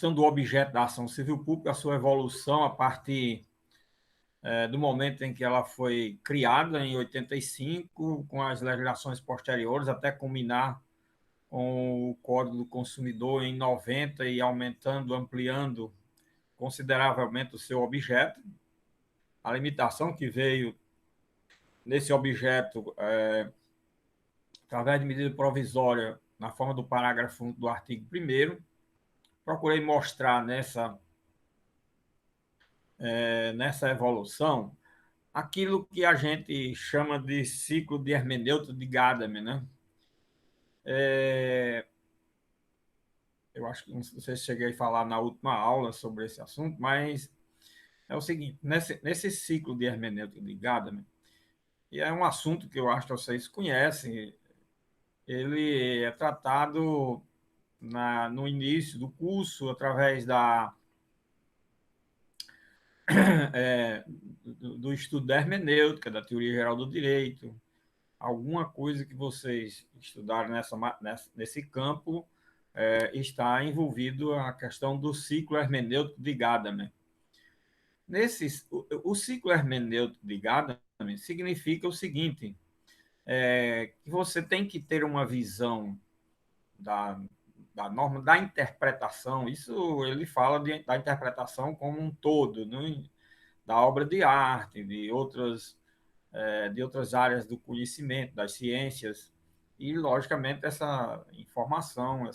do objeto da ação civil pública, a sua evolução a partir do momento em que ela foi criada, em 85, com as legislações posteriores, até culminar com o Código do Consumidor em 90 e aumentando, ampliando consideravelmente o seu objeto. A limitação que veio nesse objeto, através de medida provisória, na forma do parágrafo 1 do artigo 1º, procurei mostrar nessa evolução aquilo que a gente chama de ciclo de hermenêutica de Gadamer, né? Eu acho que não sei se cheguei a falar na última aula sobre esse assunto, mas é o seguinte, nesse ciclo de hermenêutica de Gadamer, e é um assunto que eu acho que vocês conhecem, ele é tratado no início do curso, através do estudo da hermenêutica, da teoria geral do direito, alguma coisa que vocês estudaram nesse campo está envolvido a questão do ciclo hermenêutico de Gadamer. O ciclo hermenêutico de Gadamer significa o seguinte, que você tem que ter uma visão da norma da interpretação. Isso ele fala da interpretação como um todo, né? Da obra de arte, de outras áreas do conhecimento, das ciências, e, logicamente, essa informação,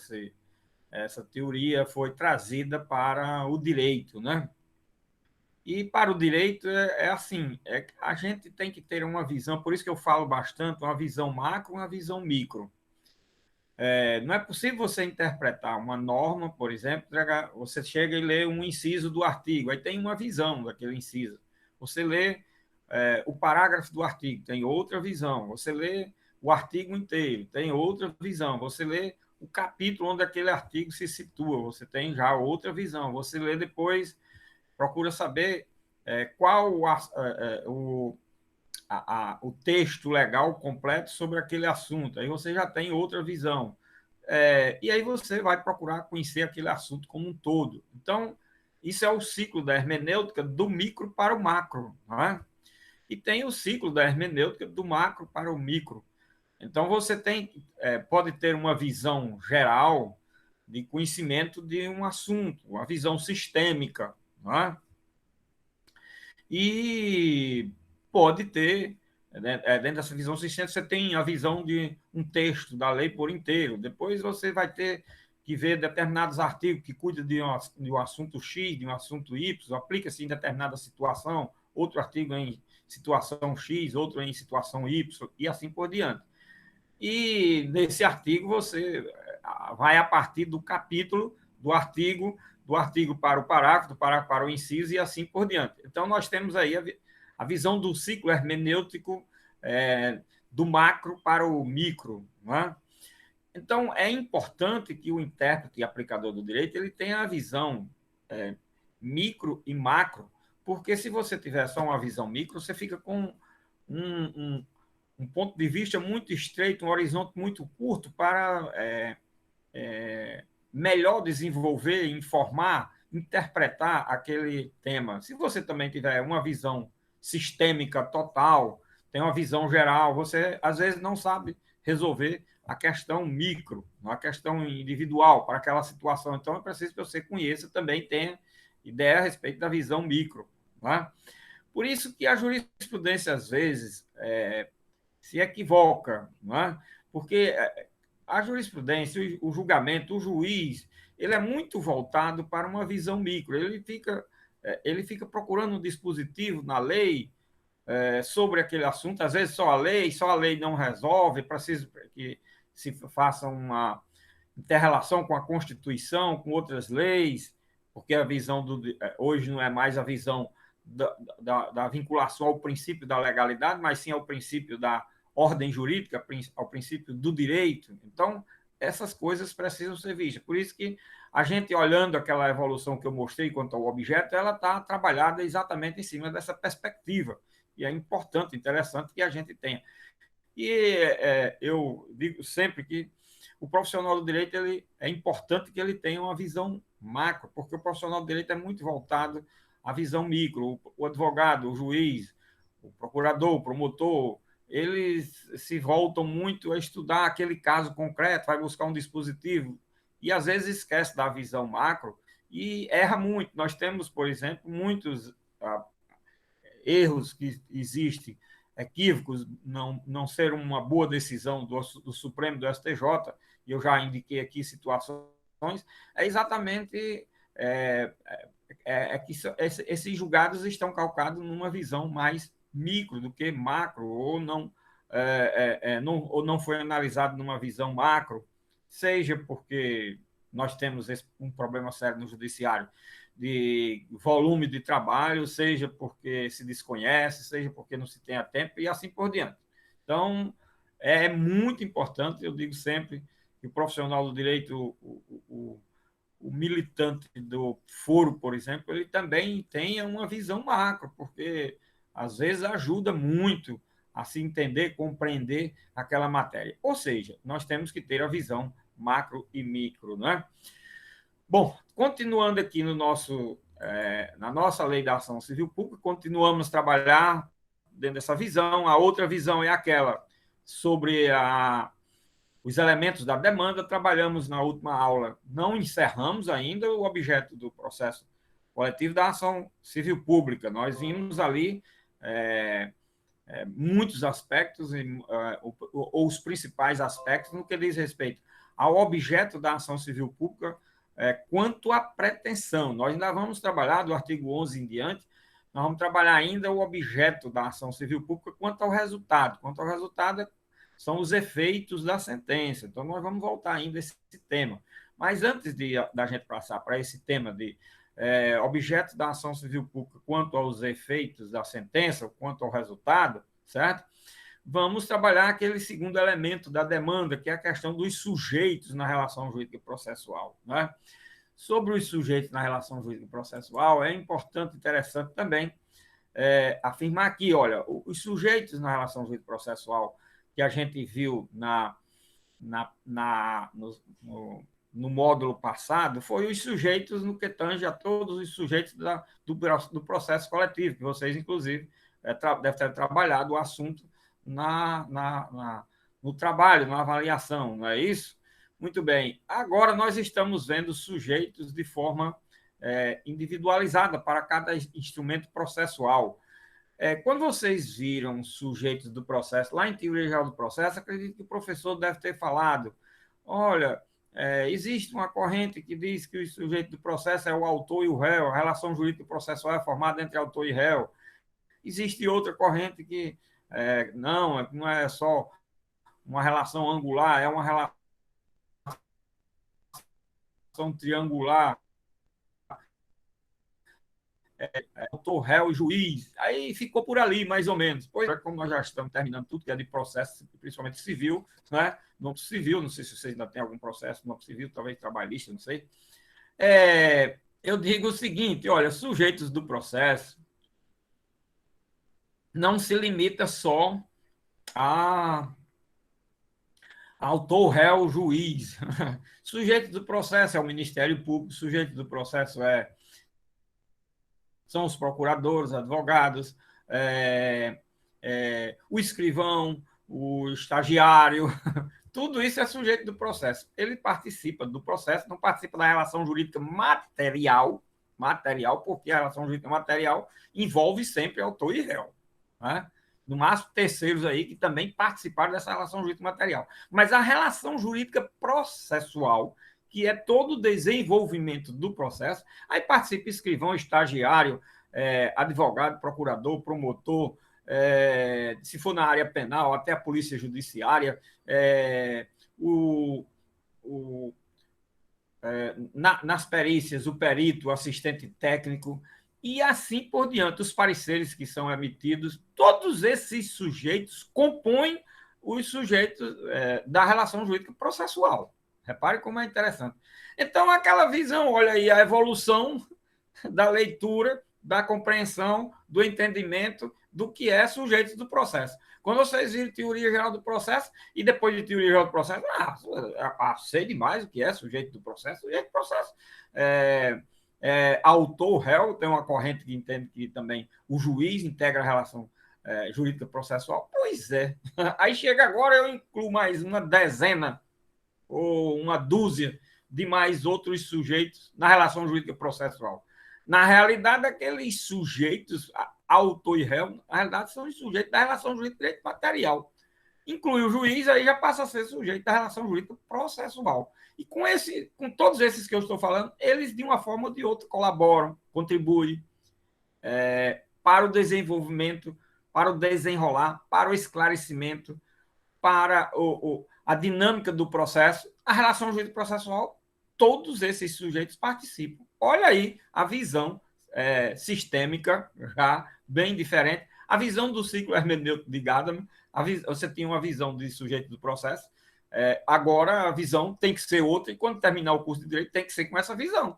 essa teoria foi trazida para o direito, né? E para o direito assim, a gente tem que ter uma visão, por isso que eu falo bastante, uma visão macro e uma visão micro. Não é possível você interpretar uma norma, por exemplo, você chega e lê um inciso do artigo, aí tem uma visão daquele inciso. Você lê o parágrafo do artigo, tem outra visão. Você lê o artigo inteiro, tem outra visão. Você lê o capítulo onde aquele artigo se situa, você tem já outra visão. Você lê depois, procura saber qual o texto legal completo sobre aquele assunto. Aí você já tem outra visão. E aí você vai procurar conhecer aquele assunto como um todo. Então, isso é o ciclo da hermenêutica do micro para o macro, não é? E tem o ciclo da hermenêutica do macro para o micro. Então, você pode ter uma visão geral de conhecimento de um assunto, uma visão sistêmica, não é? E pode ter, dentro dessa visão sistêmica, você tem a visão de um texto da lei por inteiro. Depois você vai ter que ver determinados artigos que cuidam de um assunto X, de um assunto Y, aplica-se em determinada situação, outro artigo em situação X, outro em situação Y, e assim por diante. E nesse artigo você vai a partir do capítulo do artigo para o parágrafo, do parágrafo para o inciso e assim por diante. Então, nós temos aí a visão do ciclo hermenêutico do macro para o micro. Não é? Então, é importante que o intérprete e aplicador do direito ele tenha a visão micro e macro, porque se você tiver só uma visão micro, você fica com um ponto de vista muito estreito, um horizonte muito curto para melhor desenvolver, informar, interpretar aquele tema. Se você também tiver uma visão sistêmica total, tem uma visão geral, você às vezes não sabe resolver a questão micro, a questão individual para aquela situação. Então, é preciso que você conheça também, tenha ideia a respeito da visão micro. Não é? Por isso que a jurisprudência, às vezes, se equivoca, não é? Porque a jurisprudência, o julgamento, o juiz, ele é muito voltado para uma visão micro. Ele fica procurando um dispositivo na lei sobre aquele assunto. Às vezes só a lei não resolve, precisa que se faça uma inter-relação com a Constituição, com outras leis, porque a visão hoje não é mais a visão da vinculação ao princípio da legalidade, mas sim ao princípio da ordem jurídica, ao princípio do direito. Então, essas coisas precisam ser vistas. Por isso que a gente, olhando aquela evolução que eu mostrei quanto ao objeto, ela está trabalhada exatamente em cima dessa perspectiva. E é importante, interessante que a gente tenha. E eu digo sempre que o profissional do direito é importante que ele tenha uma visão macro, porque o profissional do direito é muito voltado à visão micro. O advogado, o juiz, o procurador, o promotor, eles se voltam muito a estudar aquele caso concreto, vai buscar um dispositivo e às vezes esquece da visão macro e erra muito. Nós temos, por exemplo, muitos erros que existem, equívocos, não ser uma boa decisão do Supremo, do STJ, e eu já indiquei aqui situações, é exatamente que esses julgados estão calcados numa visão mais micro do que macro, ou não foi analisado numa visão macro, seja porque nós temos um problema sério no judiciário de volume de trabalho, seja porque se desconhece, seja porque não se tem a tempo e assim por diante. Então, é muito importante, eu digo sempre, que o profissional do direito, o militante do foro, por exemplo, ele também tenha uma visão macro, porque às vezes ajuda muito a se entender, compreender aquela matéria. Ou seja, nós temos que ter a visão macro e micro, não é? Bom, continuando aqui na nossa lei da ação civil pública, continuamos a trabalhar dentro dessa visão. A outra visão é aquela sobre os elementos da demanda. Trabalhamos na última aula, não encerramos ainda o objeto do processo coletivo da ação civil pública. Nós vimos ali muitos aspectos, ou os principais aspectos, no que diz respeito ao objeto da ação civil pública, quanto à pretensão. Nós ainda vamos trabalhar, do artigo 11 em diante, nós vamos trabalhar ainda o objeto da ação civil pública quanto ao resultado. Quanto ao resultado, são os efeitos da sentença. Então, nós vamos voltar ainda a esse tema. Mas antes da gente passar para esse tema de objeto da ação civil pública quanto aos efeitos da sentença, quanto ao resultado, certo? Vamos trabalhar aquele segundo elemento da demanda, que é a questão dos sujeitos na relação jurídica e processual. Né? Sobre os sujeitos na relação jurídica e processual, é importante, interessante também afirmar aqui, olha, os sujeitos na relação jurídica e processual que a gente viu no módulo passado, foi os sujeitos no que tange a todos os sujeitos do processo coletivo, que vocês, inclusive, devem ter trabalhado o assunto no trabalho, na avaliação, não é isso? Muito bem. Agora nós estamos vendo sujeitos de forma individualizada para cada instrumento processual. Quando vocês viram sujeitos do processo, lá em Teoria Geral do Processo, acredito que o professor deve ter falado, olha, existe uma corrente que diz que o sujeito do processo é o autor e o réu, a relação jurídica processual é formada entre autor e réu. Existe outra corrente que não é só uma relação angular, é uma relação triangular, autor, réu e juiz. Aí ficou por ali, mais ou menos. Pois é, como nós já estamos terminando tudo que é de processo, principalmente civil, né? No civil, não sei se vocês ainda têm algum processo no civil, talvez trabalhista, não sei. Eu digo o seguinte, olha, sujeitos do processo não se limita só a autor, réu, juiz. Sujeito do processo é o Ministério Público, sujeito do processo são os procuradores, advogados, o escrivão, o estagiário, tudo isso é sujeito do processo. Ele participa do processo, não participa da relação jurídica material, porque a relação jurídica material envolve sempre autor e réu, né? No máximo terceiros aí que também participaram dessa relação jurídica material. Mas a relação jurídica processual, que é todo o desenvolvimento do processo, aí participa escrivão, estagiário, advogado, procurador, promotor, se for na área penal, até a polícia judiciária, nas perícias, o perito, o assistente técnico, e assim por diante, os pareceres que são emitidos, todos esses sujeitos compõem os sujeitos da relação jurídica processual. Repare como é interessante. Então, aquela visão, olha aí, a evolução da leitura, da compreensão, do entendimento do que é sujeitos do processo. Quando vocês viram teoria geral do processo, e depois de teoria geral do processo, sei demais o que é sujeito do processo. Sujeito do processo autor, réu, tem uma corrente que entende que também o juiz integra a relação jurídica processual. Pois é. Aí chega agora, eu incluo mais uma dezena ou uma dúzia de mais outros sujeitos na relação jurídica processual. Na realidade, aqueles sujeitos, autor e réu, na realidade, são os sujeitos da relação jurídica de direito material. Inclui o juiz, aí já passa a ser sujeito da relação jurídica processual. E com todos esses que eu estou falando, eles, de uma forma ou de outra, colaboram, contribuem para o desenvolvimento, para o desenrolar, para o esclarecimento, para a dinâmica do processo. A relação jurídica processual, todos esses sujeitos participam. Olha aí a visão sistêmica, já bem diferente. A visão do ciclo hermenêutico de Gadamer, você tinha uma visão de sujeito do processo, agora a visão tem que ser outra, e quando terminar o curso de Direito tem que ser com essa visão.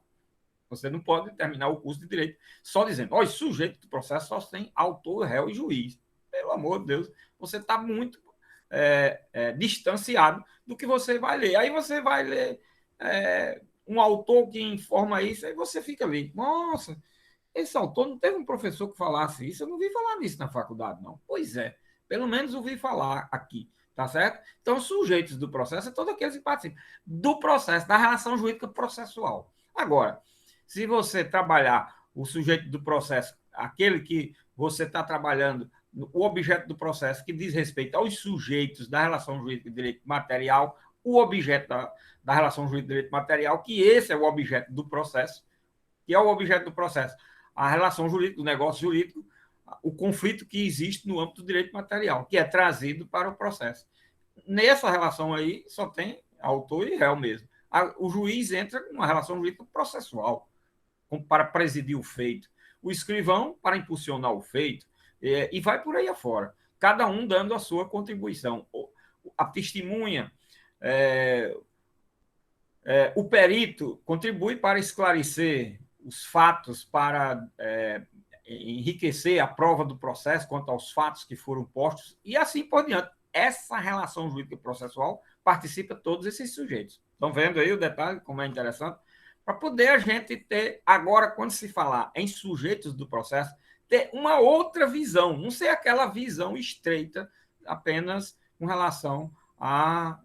Você não pode terminar o curso de Direito só dizendo, os sujeitos do processo só tem autor, réu e juiz. Pelo amor de Deus, você está muito distanciado do que você vai ler. Aí você vai ler um autor que informa isso, aí você fica ali, nossa, esse autor não teve um professor que falasse isso, eu não vi falar nisso na faculdade, não. Pois é, pelo menos ouvi falar aqui, tá certo? Então, sujeitos do processo é todos aqueles que participam do processo, da relação jurídica processual. Agora, se você trabalhar o sujeito do processo, aquele que você está trabalhando, o objeto do processo que diz respeito aos sujeitos da relação jurídica de direito material, o objeto da relação jurídica de direito material, que esse é o objeto do processo, que é o objeto do processo, a relação jurídica, o negócio jurídico, o conflito que existe no âmbito do direito material, que é trazido para o processo. Nessa relação aí, só tem autor e réu mesmo. O juiz entra com uma relação jurídica processual, para presidir o feito. O escrivão, para impulsionar o feito, e vai por aí afora. Cada um dando a sua contribuição. A testemunha, o perito contribui para esclarecer os fatos, para enriquecer a prova do processo quanto aos fatos que foram postos, e assim por diante. Essa relação jurídica processual participa todos esses sujeitos. Estão vendo aí o detalhe, como é interessante? Para poder a gente ter, agora, quando se falar em sujeitos do processo, ter uma outra visão, não ser aquela visão estreita apenas com relação à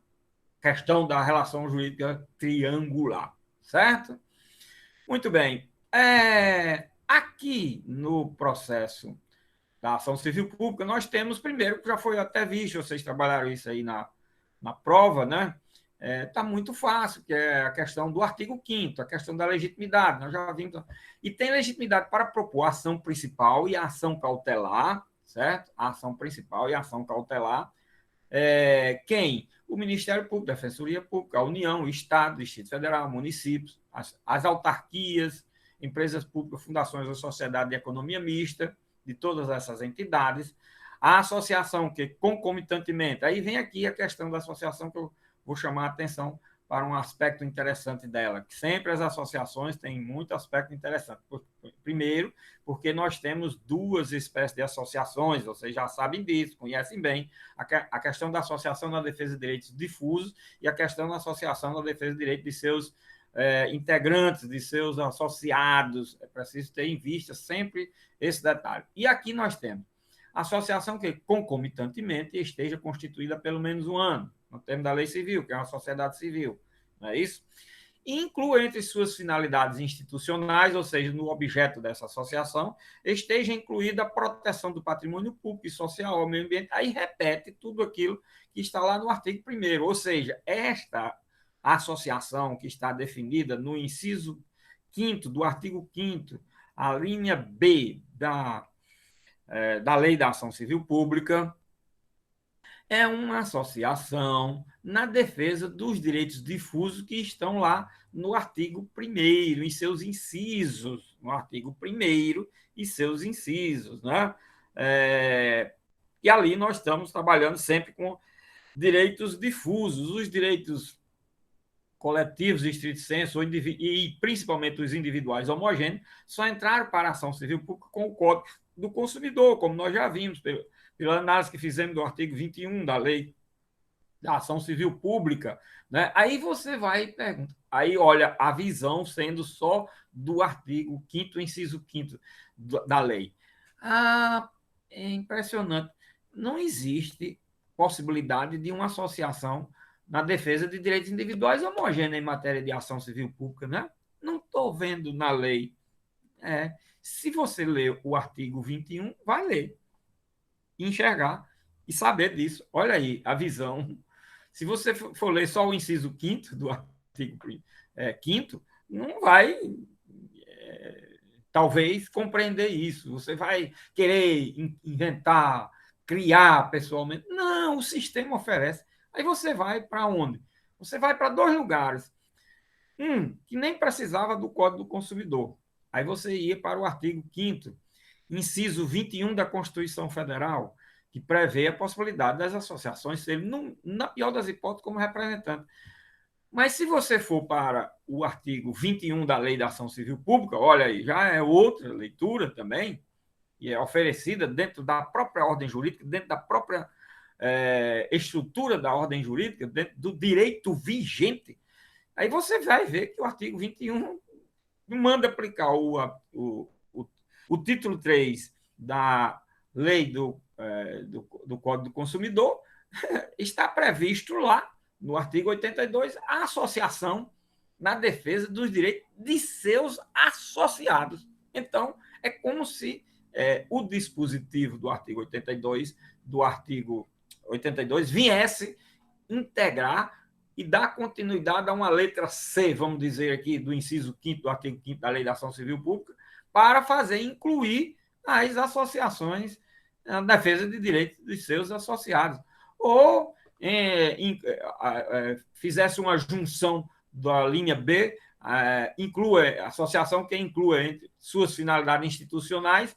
questão da relação jurídica triangular, certo? Muito bem. Aqui no processo da ação civil pública, nós temos, primeiro, que já foi até visto, vocês trabalharam isso aí na prova, né? Está muito fácil, que é a questão do artigo 5º, a questão da legitimidade. Nós já vimos. E tem legitimidade para propor a ação principal e a ação cautelar, certo? A ação principal e a ação cautelar. Quem? O Ministério Público, Defensoria Pública, a União, o Estado, o Distrito Federal, municípios, as autarquias, empresas públicas, fundações ou sociedade de economia mista, de todas essas entidades. A associação, que concomitantemente, aí vem aqui a questão da associação, que eu vou chamar a atenção para um aspecto interessante dela, que sempre as associações têm muito aspecto interessante. Primeiro, porque nós temos duas espécies de associações, vocês já sabem disso, conhecem bem, a questão da associação na defesa de direitos difusos e a questão da associação na defesa de direitos de seus integrantes, de seus associados. É preciso ter em vista sempre esse detalhe. E aqui nós temos a associação que concomitantemente esteja constituída há pelo menos um ano, no termo da lei civil, que é uma sociedade civil, não é isso? E inclui entre suas finalidades institucionais, ou seja, no objeto dessa associação, esteja incluída a proteção do patrimônio público e social ao meio ambiente, aí repete tudo aquilo que está lá no artigo 1º, ou seja, esta associação que está definida no inciso 5º do artigo 5º, a linha B da Lei da Ação Civil Pública, é uma associação na defesa dos direitos difusos que estão lá no artigo 1º, em seus incisos, no artigo 1º e seus incisos, né? E ali nós estamos trabalhando sempre com direitos difusos, os direitos coletivos, estrito senso, e principalmente os individuais homogêneos, só entraram para a ação civil pública com o Código do Consumidor, como nós já vimos, pela análise que fizemos do artigo 21 da Lei da Ação Civil Pública, né? Aí você vai e pergunta. Aí, olha, a visão sendo só do artigo 5º, inciso 5º da lei. É impressionante. Não existe possibilidade de uma associação na defesa de direitos individuais homogênea em matéria de ação civil pública, né? Não estou vendo na lei. Se você ler o artigo 21, vai ler, enxergar e saber disso. Olha aí a visão. Se você for ler só o inciso 5º do artigo 5º, não vai, talvez, compreender isso. Você vai querer inventar, criar pessoalmente. Não, o sistema oferece. Aí você vai para onde? Você vai para 2 lugares. Que nem precisava do Código do Consumidor. Aí você ia para o artigo 5º, inciso 21 da Constituição Federal, que prevê a possibilidade das associações serem, na pior das hipóteses, como representantes. Mas se você for para o artigo 21 da Lei da Ação Civil Pública, olha aí, já é outra leitura também, e é oferecida dentro da própria ordem jurídica, dentro da própria estrutura da ordem jurídica, dentro do direito vigente. Aí você vai ver que o artigo 21 manda aplicar o título 3 da Lei do Código do Consumidor, está previsto lá, no artigo 82, a associação na defesa dos direitos de seus associados. Então, é como se o dispositivo do artigo 82 viesse integrar e dar continuidade a uma letra C, vamos dizer aqui, do inciso 5º do artigo 5º da Lei da Ação Civil Pública, para fazer incluir as associações na defesa de direitos de seus associados. Ou fizesse uma junção da linha B, inclua a associação que inclua entre suas finalidades institucionais,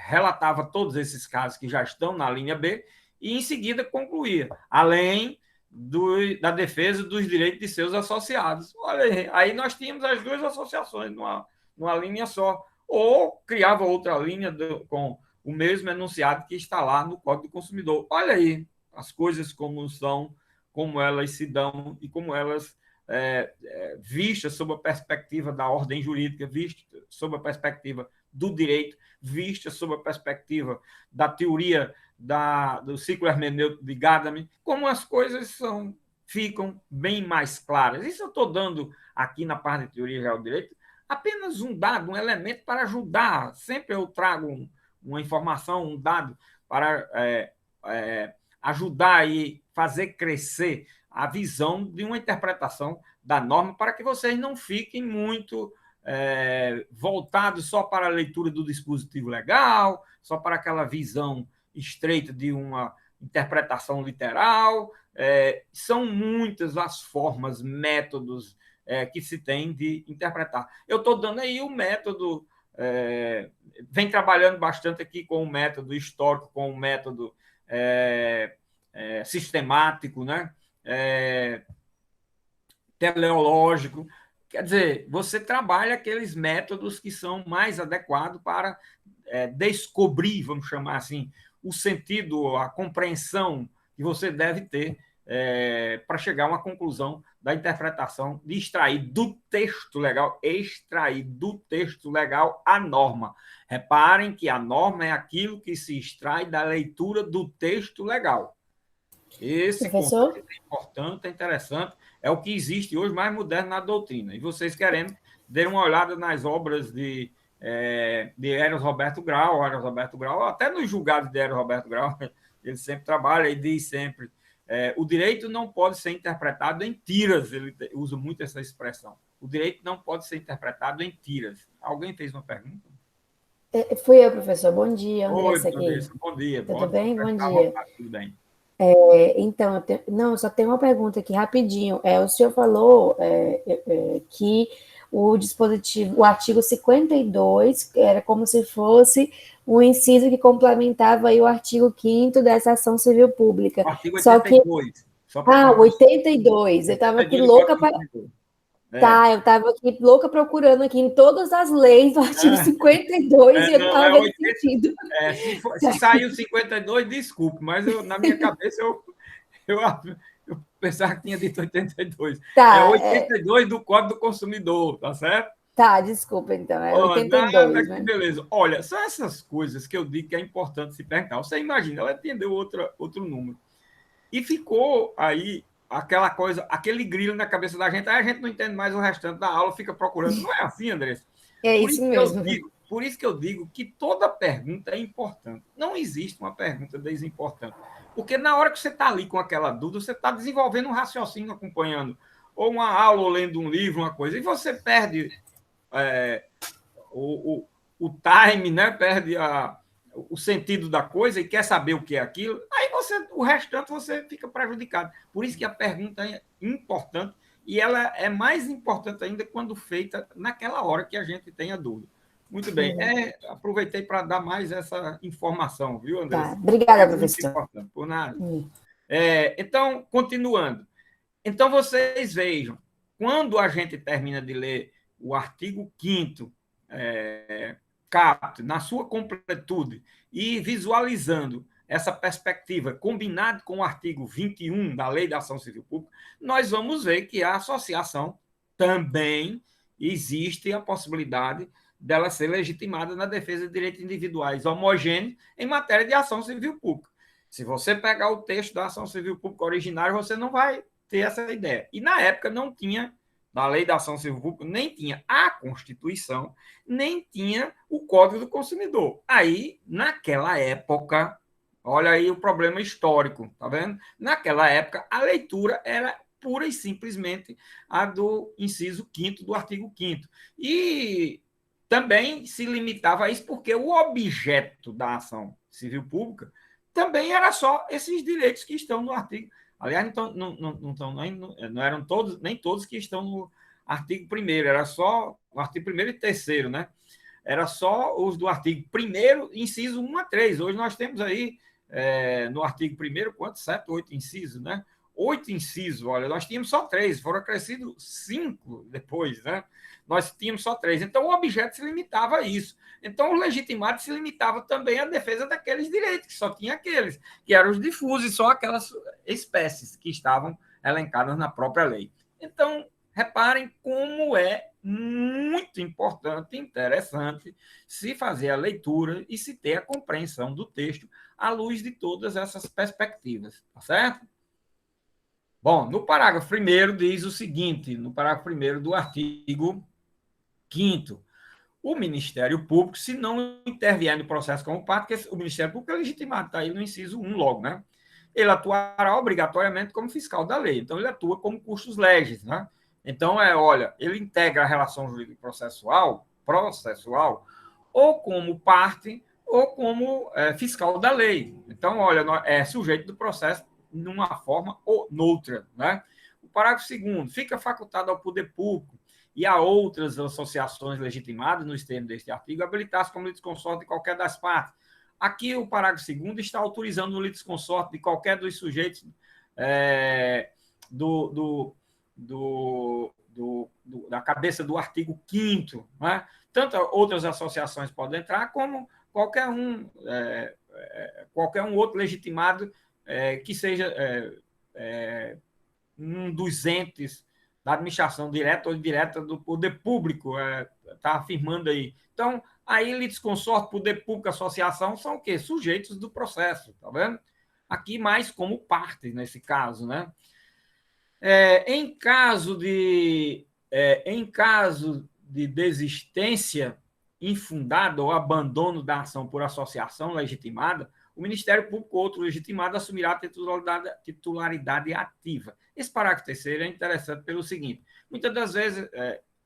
relatava todos esses casos que já estão na linha B e, em seguida, concluía, além da defesa dos direitos de seus associados. Olha aí, nós tínhamos as 2 associações numa linha só, ou criava outra linha com o mesmo enunciado que está lá no Código do Consumidor. Olha aí as coisas como são, como elas se dão e como elas, vistas sob a perspectiva da ordem jurídica, vistas sob a perspectiva do direito, vistas sob a perspectiva da teoria do ciclo hermenêutico de Gadamer, como as coisas ficam bem mais claras. Isso eu estou dando aqui na parte de teoria geral do direito apenas um dado, um elemento para ajudar. Sempre eu trago uma informação, um dado para ajudar e fazer crescer a visão de uma interpretação da norma, para que vocês não fiquem muito voltados só para a leitura do dispositivo legal, só para aquela visão estreita de uma interpretação literal. São muitas as formas, métodos que se tem de interpretar. Eu estou dando aí o método, vem trabalhando bastante aqui com o método histórico, com o método sistemático, né? Teleológico. Quer dizer, você trabalha aqueles métodos que são mais adequados para descobrir, vamos chamar assim, o sentido, a compreensão que você deve ter para chegar a uma conclusão da interpretação, de extrair do texto legal a norma. Reparem que a norma é aquilo que se extrai da leitura do texto legal. Esse conceito é importante, é interessante, é o que existe hoje mais moderno na doutrina. E vocês querendo, dêem uma olhada nas obras de Eros Roberto Grau, até nos julgados de Eros Roberto Grau, ele sempre trabalha e diz sempre: o direito não pode ser interpretado em tiras, ele usa muito essa expressão. O direito não pode ser interpretado em tiras. Alguém fez uma pergunta? Fui eu, professor. Bom dia, Andressa aqui. Bom dia. Tudo bem? Bom dia. Tudo bem. Então, eu só tenho uma pergunta aqui, rapidinho. O senhor falou que o dispositivo, o artigo 52, era como se fosse um inciso que complementava aí o artigo 5º dessa ação civil pública. O artigo 82. O 82. Eu estava aqui louca para... Tá, eu estava aqui louca procurando aqui em todas as leis do artigo 52 e eu não Não, estava vendo sentido. se saiu 52, desculpe, mas na minha cabeça eu, eu pensava que tinha dito 82. É Tá, 82 do Código do Consumidor, tá certo? tá, desculpa então, é Oh, nada, 82, que né? beleza. Olha, são essas coisas que eu digo que é importante se perguntar. Você imagina, ela entendeu outro número. E ficou aí aquela coisa, aquele grilo na cabeça da gente, aí a gente não entende mais o restante da aula, fica procurando. Não é assim, Andressa? É isso mesmo. Por isso que eu digo que toda pergunta é importante. Não existe uma pergunta desimportante. Porque na hora que você está ali com aquela dúvida, você está desenvolvendo um raciocínio acompanhando, ou uma aula, ou lendo um livro, uma coisa, e você perde é, o, o time, né? Perde o sentido da coisa e quer saber o que é aquilo, aí o restante você fica prejudicado. Por isso que a pergunta é importante e ela é mais importante ainda quando feita naquela hora que a gente tem a dúvida. Muito bem. Aproveitei para dar mais essa informação, viu, Tá, Andressa? obrigada, É muito professor. importante, por nada. Então, continuando. Então, vocês vejam, quando a gente termina de ler o artigo 5º, caput, na sua completude, e visualizando essa perspectiva, combinado com o artigo 21 da Lei da Ação Civil Pública, nós vamos ver que a associação também existe a possibilidade dela ser legitimada na defesa de direitos individuais homogêneos em matéria de ação civil pública. Se você pegar o texto da ação civil pública originária, você não vai ter essa ideia. E na época não tinha, na Lei da Ação Civil Pública, nem tinha a Constituição, nem tinha o Código do Consumidor. Aí, naquela época, olha aí o problema histórico, tá vendo? Naquela época, a leitura era pura e simplesmente a do inciso 5º do artigo 5º. E também se limitava a isso porque o objeto da ação civil pública também era só esses direitos que estão no artigo. Aliás, não eram todos, nem todos que estão no artigo 1º, era só o artigo 1º e 3º, né? Era só os do artigo 1º, inciso 1 a 3. Hoje nós temos aí, no artigo 1º, quantos? 7, 8 incisos, né? 8 incisos, olha, nós tínhamos só 3, foram acrescidos 5 depois, né? Nós tínhamos só 3. Então, o objeto se limitava a isso. Então, o legitimado se limitava também à defesa daqueles direitos, que só tinha aqueles, que eram os difusos, e só aquelas espécies que estavam elencadas na própria lei. Então, reparem como é muito importante e interessante se fazer a leitura e se ter a compreensão do texto à luz de todas essas perspectivas, tá certo? Bom, no parágrafo 1º diz o seguinte, no parágrafo 1º do artigo 5º, o Ministério Público, se não intervier no processo como parte, porque o Ministério Público é legitimado, está aí no inciso 1 logo, né? Ele atuará obrigatoriamente como fiscal da lei, então ele atua como custos legis, né? Então, olha, ele integra a relação jurídica processual ou como parte ou como fiscal da lei. Então, olha, é sujeito do processo numa forma ou noutra, né? O parágrafo 2º, fica facultado ao poder público e a outras associações legitimadas nos termos deste artigo habilitar-se como litisconsorte de qualquer das partes. Aqui o parágrafo 2º está autorizando o litisconsorte de qualquer dos sujeitos da cabeça do artigo 5º, né? Tanto outras associações podem entrar, como qualquer um outro legitimado que seja um dos entes da administração direta ou indireta do poder público, está afirmando aí. Então, aí litisconsorte, poder público, associação, são o quê? Sujeitos do processo, tá vendo? Aqui mais como parte, nesse caso, né? Em caso de desistência infundada ou abandono da ação por associação legitimada, o Ministério Público ou outro legitimado assumirá a titularidade ativa. Esse parágrafo terceiro é interessante pelo seguinte: muitas das vezes,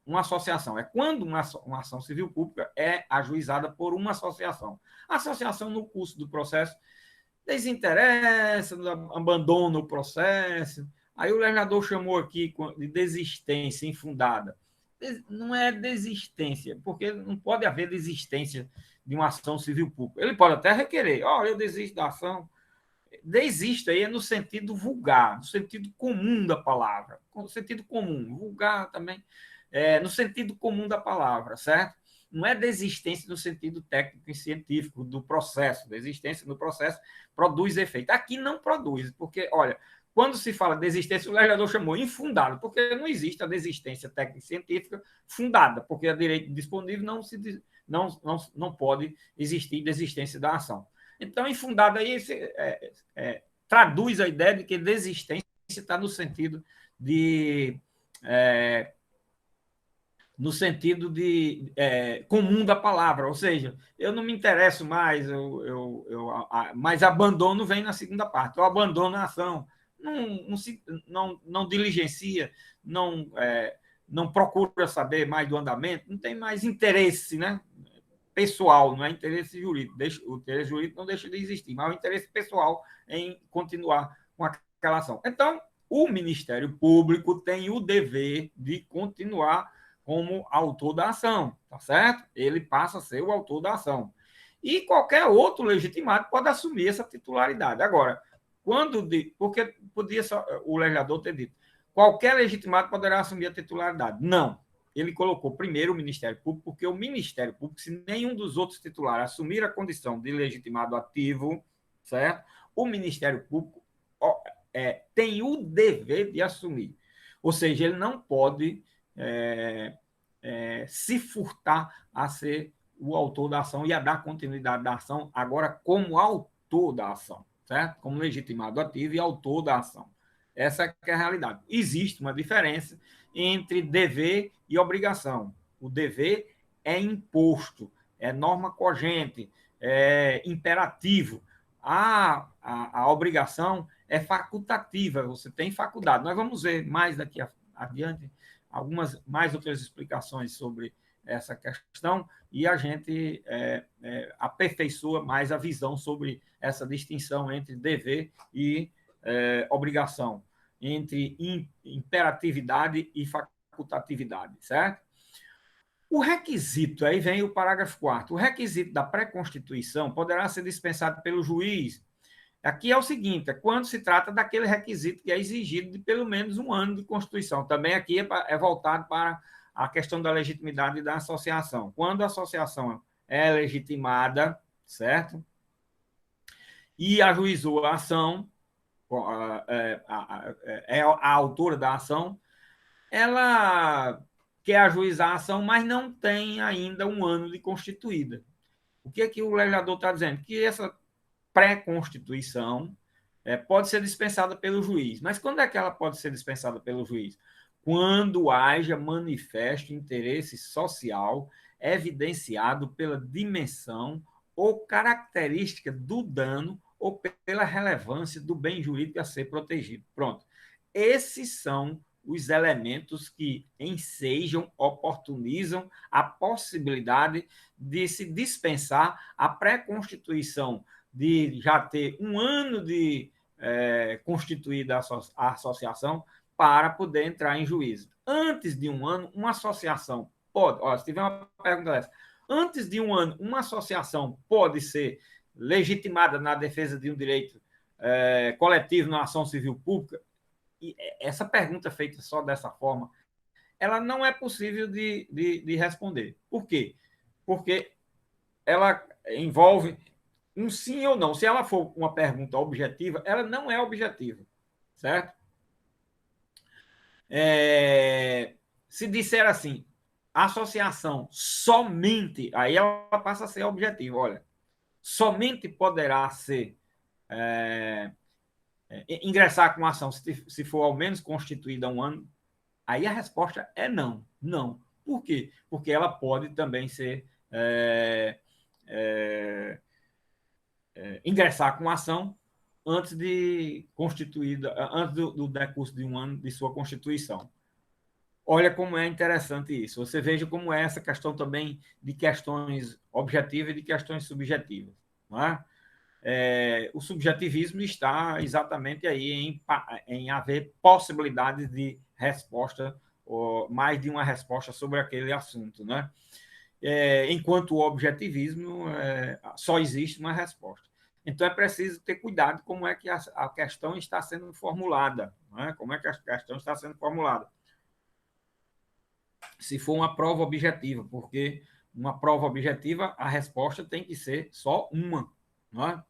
uma associação é quando uma ação civil pública é ajuizada por uma associação. A associação, no curso do processo, desinteressa, abandona o processo. Aí o legislador chamou aqui de desistência infundada. Não é desistência, porque não pode haver desistência de uma ação civil pública. Ele pode até requerer, eu desisto da ação, desiste aí é no sentido vulgar, no sentido comum da palavra, no sentido comum, vulgar também, no sentido comum da palavra, certo? Não é desistência no sentido técnico e científico do processo. Desistência no processo produz efeito. Aqui não produz, porque, olha, quando se fala desistência, o legislador chamou infundado, porque não existe a desistência técnica e científica fundada, porque a direito disponível não pode existir desistência da ação. Então, infundado aí traduz a ideia de que desistência está no sentido de comum da palavra, ou seja, eu não me interesso mais, mas abandono vem na segunda parte, eu abandono a ação, não diligencia, não procura saber mais do andamento, não tem mais interesse, né? Pessoal, não é interesse jurídico, o interesse jurídico não deixa de existir, mas é o interesse pessoal em continuar com aquela ação. Então, o Ministério Público tem o dever de continuar como autor da ação, tá certo? Ele passa a ser o autor da ação. E qualquer outro legitimado pode assumir essa titularidade. Agora, porque podia só o legislador ter dito, qualquer legitimado poderá assumir a titularidade. Não. Ele colocou primeiro o Ministério Público, porque o Ministério Público, se nenhum dos outros titulares assumir a condição de legitimado ativo, certo? O Ministério Público tem o dever de assumir. Ou seja, ele não pode se furtar a ser o autor da ação e a dar continuidade da ação agora como autor da ação, certo? Como legitimado ativo e autor da ação. Essa é a realidade. Existe uma diferença entre dever e obrigação. O dever é imposto, é norma cogente, é imperativo. A obrigação é facultativa, você tem faculdade. Nós vamos ver mais daqui adiante mais outras explicações sobre essa questão e a gente aperfeiçoa mais a visão sobre essa distinção entre dever e obrigação, entre imperatividade e facultatividade, certo? O requisito, aí vem o parágrafo 4º, o requisito da pré-constituição poderá ser dispensado pelo juiz. Aqui é o seguinte, quando se trata daquele requisito que é exigido de pelo menos 1 ano de Constituição. Também aqui é voltado para a questão da legitimidade da associação. Quando a associação é legitimada, certo? E ajuizou a ação, é a autora da ação, ela quer ajuizar a ação, mas não tem ainda 1 ano de constituída. O que é que o legislador está dizendo? Que essa pré-constituição pode ser dispensada pelo juiz. Mas quando é que ela pode ser dispensada pelo juiz? Quando haja manifesto interesse social evidenciado pela dimensão ou característica do dano ou pela relevância do bem jurídico a ser protegido. Pronto. Esses são os elementos que ensejam, oportunizam a possibilidade de se dispensar a pré-constituição de já ter 1 ano de constituída a associação para poder entrar em juízo. Antes de 1 ano, uma associação pode... se tiver uma pergunta dessa, antes de 1 ano, uma associação pode ser legitimada na defesa de um direito coletivo na ação civil pública? E essa pergunta feita só dessa forma, ela não é possível de responder. Por quê? Porque ela envolve um sim ou não. Se ela for uma pergunta objetiva, ela não é objetiva, certo? Se disser assim, associação somente, aí ela passa a ser objetiva. Olha, somente poderá ser ingressar com ação se for ao menos constituída há 1 ano, aí a resposta é não. Não. Por quê? Porque ela pode também ser ingressar com ação antes de constituída, antes do decurso de 1 ano de sua constituição. Olha como é interessante isso. Você veja como é essa questão também de questões objetivas e de questões subjetivas. Não é? O subjetivismo está exatamente aí em haver possibilidades de resposta, ou mais de uma resposta sobre aquele assunto, né? Enquanto o objetivismo só existe uma resposta. Então, é preciso ter cuidado como é que a questão está sendo formulada, né? Como é que a questão está sendo formulada. Se for uma prova objetiva, porque uma prova objetiva, a resposta tem que ser só uma, né?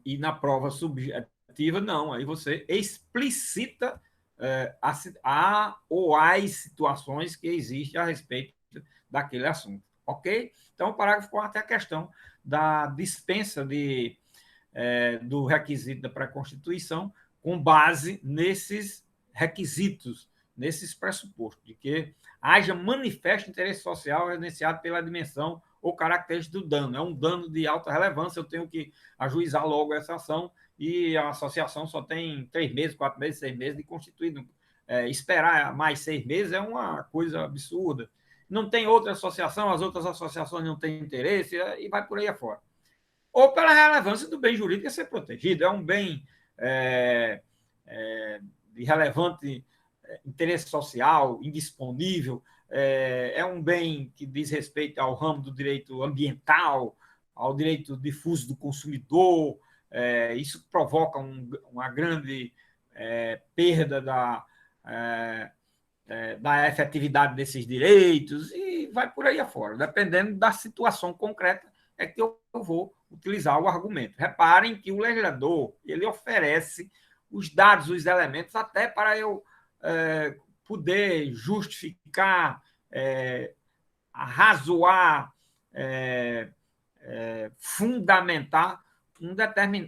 E na prova subjetiva, não. Aí você explicita a ou as situações que existem a respeito daquele assunto. Ok? Então, o parágrafo 4 é a questão da dispensa do requisito da pré-constituição com base nesses requisitos, nesses pressupostos, de que haja manifesto interesse social evidenciado pela dimensão ou característica do dano. É um dano de alta relevância, eu tenho que ajuizar logo essa ação e a associação só tem 3 meses, 4 meses, 6 meses de constituído. Esperar mais 6 meses é uma coisa absurda. Não tem outra associação, as outras associações não têm interesse e vai por aí afora. Ou pela relevância do bem jurídico a ser protegido. É um bem de relevante interesse social, indisponível, é um bem que diz respeito ao ramo do direito ambiental, ao direito difuso do consumidor, isso provoca uma grande perda da efetividade desses direitos e vai por aí afora. Dependendo da situação concreta, é que eu vou utilizar o argumento. Reparem que o legislador ele oferece os dados, os elementos, até para eu poder justificar, arrazoar, fundamentar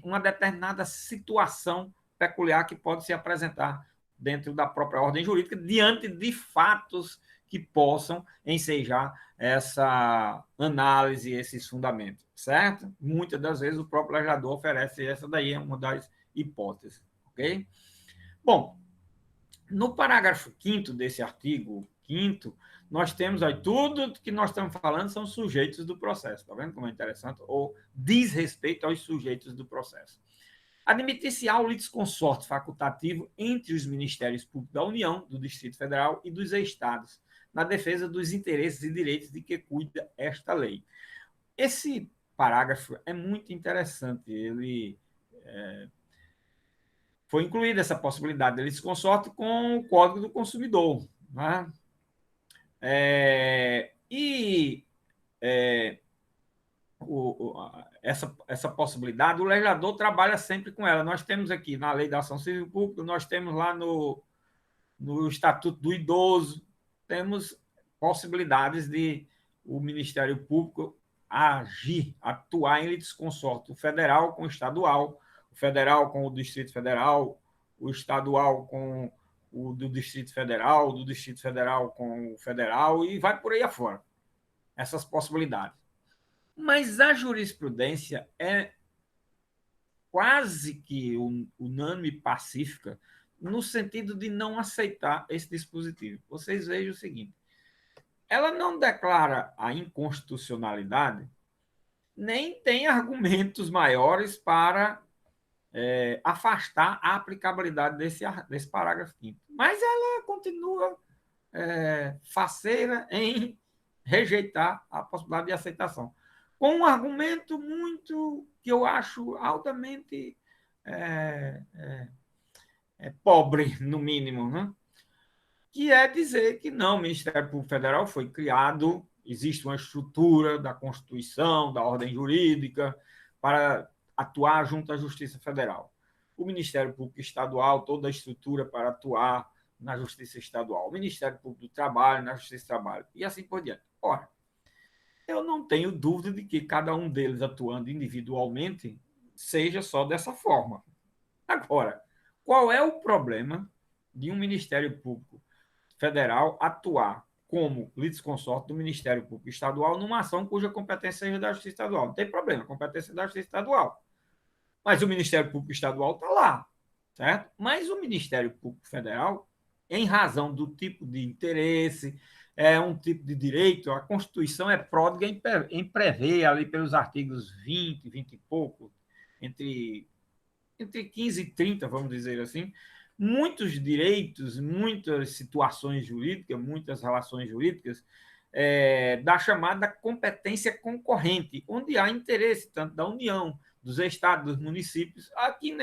uma determinada situação peculiar que pode se apresentar dentro da própria ordem jurídica, diante de fatos que possam ensejar essa análise, esses fundamentos, certo? Muitas das vezes o próprio legislador oferece essa daí, é uma das hipóteses, ok? Bom, no parágrafo 5º desse artigo 5º, nós temos aí tudo que nós estamos falando são sujeitos do processo, tá vendo como é interessante? Ou diz respeito aos sujeitos do processo. Admitir-se-á o litisconsorte facultativo entre os Ministérios Públicos da União, do Distrito Federal e dos Estados, na defesa dos interesses e direitos de que cuida esta lei. Esse parágrafo é muito interessante. Ele foi incluída essa possibilidade de litisconsorte com o Código do Consumidor, né? Essa possibilidade, o legislador trabalha sempre com ela. Nós temos aqui na Lei da Ação Civil Pública, nós temos lá no Estatuto do Idoso, temos possibilidades de o Ministério Público agir, atuar em litisconsorte, o federal com o estadual, o federal com o Distrito Federal, o estadual com o do Distrito Federal, do Distrito Federal com o federal, e vai por aí afora. Essas possibilidades. Mas a jurisprudência é quase que unânime pacífica no sentido de não aceitar esse dispositivo. Vocês vejam o seguinte, ela não declara a inconstitucionalidade, nem tem argumentos maiores para afastar a aplicabilidade desse parágrafo 5º. Mas ela continua faceira em rejeitar a possibilidade de aceitação. Com um argumento muito, que eu acho altamente pobre, no mínimo, né? Que é dizer que não, o Ministério Público Federal foi criado, existe uma estrutura da Constituição, da ordem jurídica, para atuar junto à Justiça Federal. O Ministério Público Estadual, toda a estrutura para atuar na Justiça Estadual. O Ministério Público do Trabalho, na Justiça do Trabalho, e assim por diante. Ora, eu não tenho dúvida de que cada um deles atuando individualmente seja só dessa forma. Agora, qual é o problema de um Ministério Público Federal atuar como litisconsorte do Ministério Público Estadual numa ação cuja competência seja da Justiça Estadual? Não tem problema, a competência é da Justiça Estadual. Mas o Ministério Público Estadual está lá, certo? Mas o Ministério Público Federal, em razão do tipo de interesse, um tipo de direito, a Constituição é pródiga em prever, ali pelos artigos 20, 20 e pouco, entre 15 e 30, vamos dizer assim, muitos direitos, muitas situações jurídicas, muitas relações jurídicas da chamada competência concorrente, onde há interesse tanto da União, dos estados, dos municípios. Aqui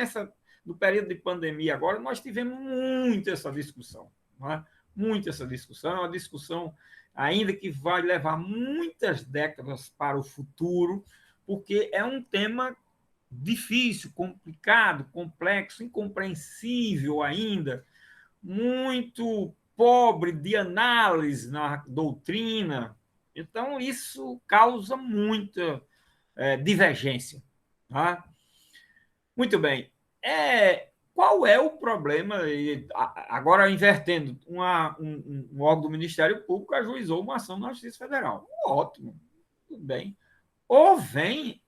no período de pandemia agora, nós tivemos muito essa discussão, não é? Muito essa discussão, é uma discussão ainda que vai levar muitas décadas para o futuro, porque é um tema difícil, complicado, complexo, incompreensível ainda, muito pobre de análise na doutrina. Então, isso causa muita divergência. Tá? Muito bem. Qual é o problema? Agora, invertendo, um órgão do Ministério Público ajuizou uma ação na Justiça Federal. Ótimo, tudo bem. Ou vem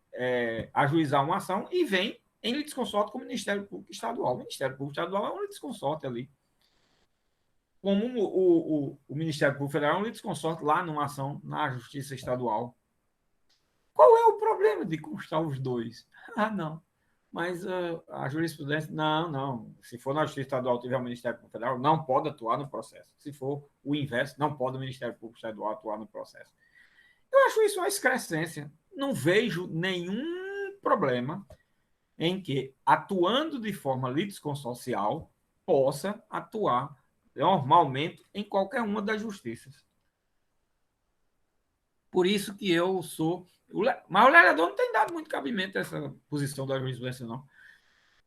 ajuizar uma ação e vem em litisconsorte com o Ministério Público Estadual. O Ministério Público Estadual é um litisconsorte ali. Como o Ministério Público Federal é um litisconsorte lá numa ação na Justiça Estadual. Qual é o problema de constar os dois? Ah, não. Mas a jurisprudência, não. Se for na Justiça Estadual tiver o Ministério Público Federal, não pode atuar no processo. Se for o inverso, não pode o Ministério Público Estadual atuar no processo. Eu acho isso uma excrescência. Não vejo nenhum problema em que, atuando de forma litisconsorcial, possa atuar normalmente em qualquer uma das justiças. Por isso que eu sou... Mas o legislador não tem dado muito cabimento a essa posição da jurisprudência, não.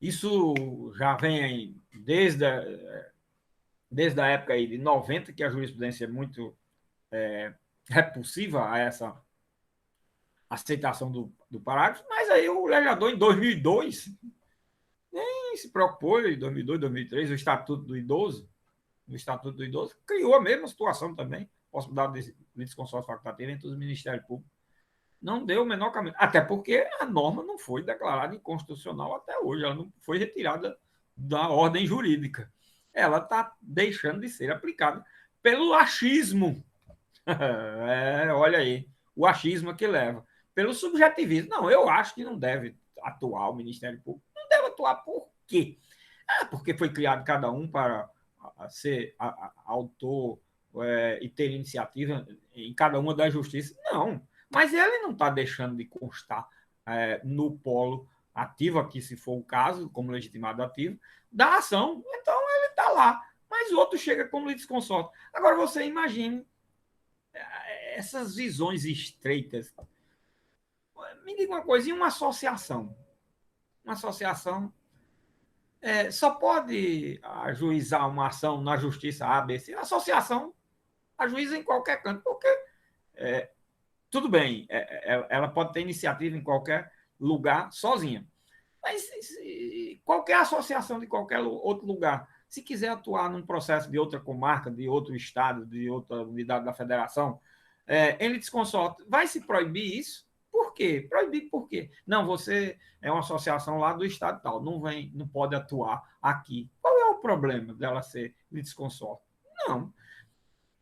Isso já vem desde a época aí de 90, que a jurisprudência é muito repulsiva a essa aceitação do parágrafo, mas aí o legislador, em 2002, nem se preocupou, em 2002, 2003, o Estatuto do Idoso, criou a mesma situação também, possibilidade de litisconsórcio facultativo entre os Ministérios Públicos. Não deu o menor caminho, até porque a norma não foi declarada inconstitucional até hoje, ela não foi retirada da ordem jurídica. Ela está deixando de ser aplicada pelo achismo. Olha aí, o achismo que leva. Pelo subjetivismo. Não, eu acho que não deve atuar o Ministério Público. Não deve atuar por quê? Porque foi criado cada um para ser autor e ter iniciativa em cada uma das justiças. Não, mas ele não está deixando de constar no polo ativo, aqui se for o caso, como legitimado ativo, da ação. Então ele está lá. Mas o outro chega como litisconsorte. Agora você imagine essas visões estreitas. Me diga uma coisa, e uma associação? Uma associação só pode ajuizar uma ação na justiça ABC. A associação ajuiza em qualquer canto, porque tudo bem, ela pode ter iniciativa em qualquer lugar sozinha. Mas qualquer associação de qualquer outro lugar, se quiser atuar num processo de outra comarca, de outro estado, de outra unidade da federação, em litisconsorte, vai se proibir isso? Por quê? Proibir por quê? Não, você é uma associação lá do estado tal, não pode atuar aqui. Qual é o problema dela ser litisconsorte? Não.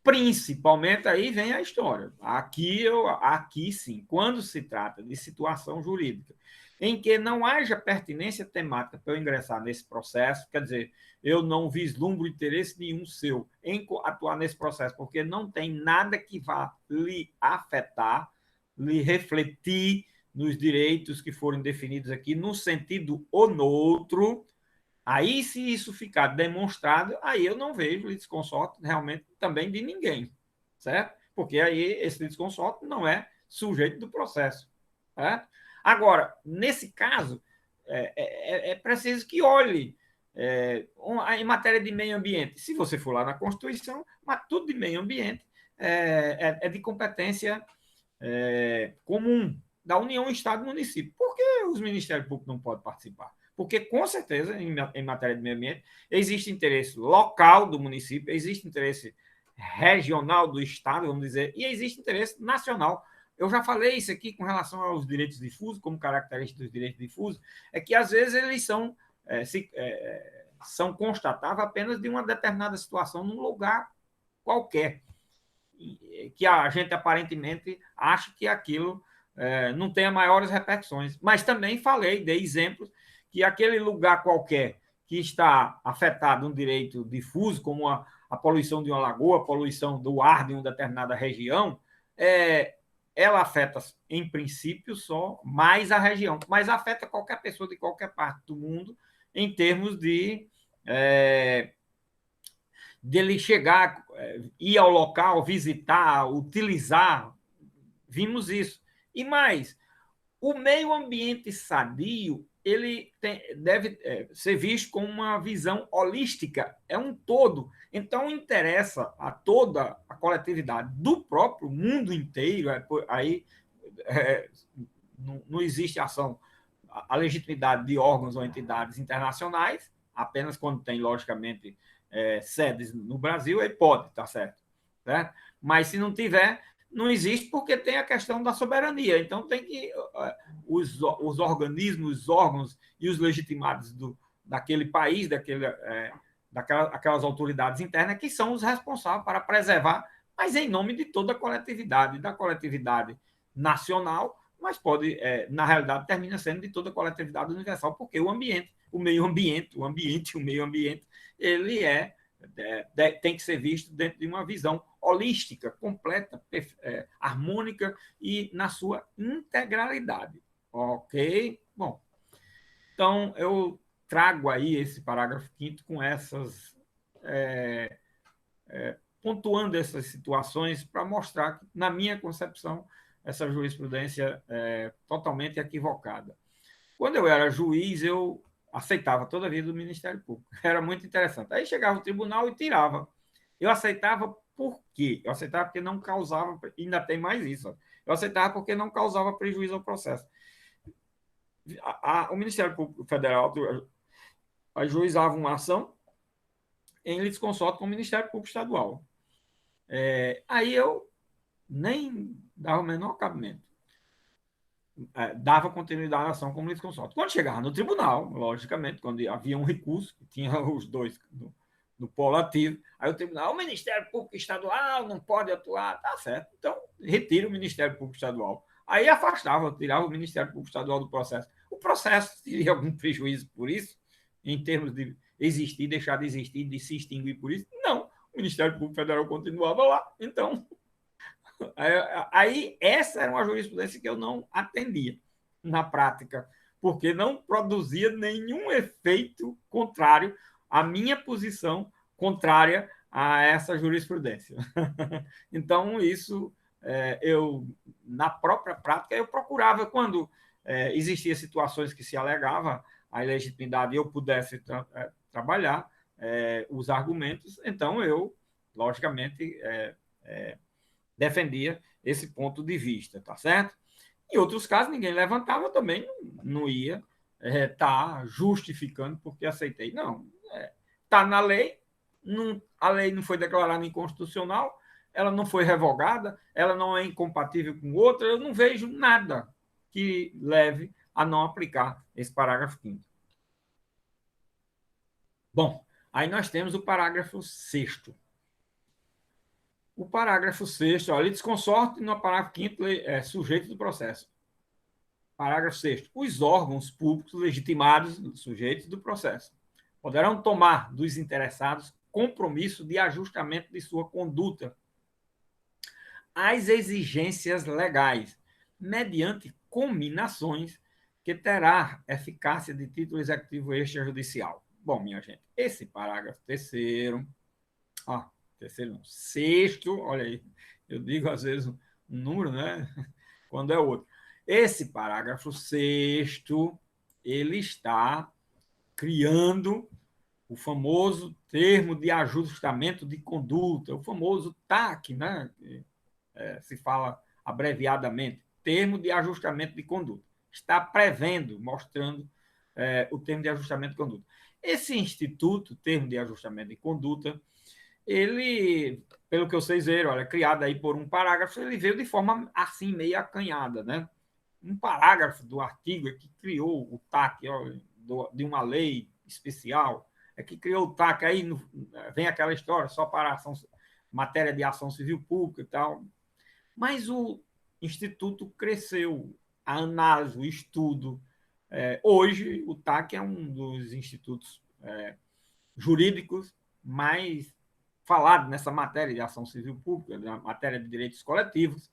Principalmente aí vem a história. Aqui sim, quando se trata de situação jurídica em que não haja pertinência temática para eu ingressar nesse processo, quer dizer, eu não vislumbro interesse nenhum seu em atuar nesse processo, porque não tem nada que vá lhe afetar, lhe refletir nos direitos que foram definidos aqui, num sentido ou no outro. Aí, se isso ficar demonstrado, aí eu não vejo litisconsorte realmente também de ninguém, certo? Porque aí esse litisconsorte não é sujeito do processo, certo? Agora, nesse caso, é preciso que olhe em matéria de meio ambiente. Se você for lá na Constituição, mas tudo de meio ambiente é de competência comum da União, Estado e Município. Por que os Ministérios Públicos não podem participar? Porque, com certeza, em matéria de meio ambiente, existe interesse local do município, existe interesse regional do Estado, vamos dizer, e existe interesse nacional. Eu já falei isso aqui com relação aos direitos difusos, como característica dos direitos difusos, é que, às vezes, eles são constatáveis apenas de uma determinada situação num lugar qualquer, que a gente aparentemente acha que aquilo não tenha maiores repercussões. Mas também dei exemplos que aquele lugar qualquer que está afetado um direito difuso, como a poluição de uma lagoa, a poluição do ar de uma determinada região, ela afeta, em princípio, só mais a região, mas afeta qualquer pessoa de qualquer parte do mundo em termos de dele chegar, ir ao local, visitar, utilizar. Vimos isso. E mais, o meio ambiente sadio ele deve ser visto com uma visão holística, é um todo. Então, interessa a toda a coletividade do próprio mundo inteiro. Aí não existe ação, a legitimidade de órgãos ou entidades internacionais, apenas quando tem, logicamente, sedes no Brasil, aí pode, tá certo? Mas se não tiver, não existe, porque tem a questão da soberania. Então, tem que os organismos, os órgãos e os legitimados daquele país, aquelas autoridades internas, que são os responsáveis para preservar, mas em nome de toda a coletividade, da coletividade nacional, mas pode, na realidade, termina sendo de toda a coletividade universal, porque o ambiente, o meio ambiente, ele tem que ser visto dentro de uma visão holística, completa, harmônica e na sua integralidade. Ok? Bom, então eu trago aí esse parágrafo 5º com essas... pontuando essas situações para mostrar que, na minha concepção, essa jurisprudência é totalmente equivocada. Quando eu era juiz, eu aceitava toda a vida do Ministério Público. Era muito interessante. Aí chegava o tribunal e tirava. Eu aceitava por quê? Eu aceitava porque não causava, ainda tem mais isso, eu aceitava porque não causava prejuízo ao processo. O Ministério Público Federal ajuizava uma ação em litisconsorte com o Ministério Público Estadual. Aí eu nem dava o menor cabimento. Dava continuidade à ação como litisconsorte. Quando chegava no tribunal, logicamente, quando havia um recurso, tinha os dois no polo ativo, aí o tribunal, o Ministério Público Estadual não pode atuar, tá certo, então retira o Ministério Público Estadual. Aí afastava, tirava o Ministério Público Estadual do processo. O processo teria algum prejuízo por isso, em termos de existir, deixar de existir, de se extinguir por isso? Não, o Ministério Público Federal continuava lá, então... Aí, essa era uma jurisprudência que eu não atendia na prática, porque não produzia nenhum efeito contrário à minha posição contrária a essa jurisprudência. Então, isso eu, na própria prática, eu procurava, quando existiam situações que se alegava a ilegitimidade e eu pudesse trabalhar os argumentos, então eu, logicamente, defendia esse ponto de vista, tá certo? Em outros casos, ninguém levantava, também não ia estar justificando porque aceitei. Não, está na lei, a lei não foi declarada inconstitucional, ela não foi revogada, ela não é incompatível com outra, eu não vejo nada que leve a não aplicar esse parágrafo 5º. Bom, aí nós temos o parágrafo 6º. O parágrafo 6º, olha, litisconsorte no parágrafo 5º, sujeito do processo. Parágrafo 6º. Os órgãos públicos legitimados, sujeitos do processo, poderão tomar dos interessados compromisso de ajustamento de sua conduta às exigências legais, mediante combinações que terá eficácia de título executivo extrajudicial. Bom, minha gente, esse parágrafo 3º, terceiro não, 6º, olha aí, eu digo às vezes um número, né? Quando é outro. Esse parágrafo 6º, ele está criando o famoso termo de ajustamento de conduta, o famoso TAC, né? Se fala abreviadamente, termo de ajustamento de conduta. Está prevendo, mostrando o termo de ajustamento de conduta. Esse instituto, termo de ajustamento de conduta, ele, pelo que vocês viram, olha, criado aí por um parágrafo, ele veio de forma assim, meio acanhada, né? Um parágrafo do artigo é que criou o TAC, de uma lei especial, é que criou o TAC, aí vem aquela história, só para ação, matéria de ação civil pública e tal. Mas o Instituto cresceu, a análise, o estudo. Hoje, o TAC é um dos institutos jurídicos mais falado nessa matéria de ação civil pública, na matéria de direitos coletivos,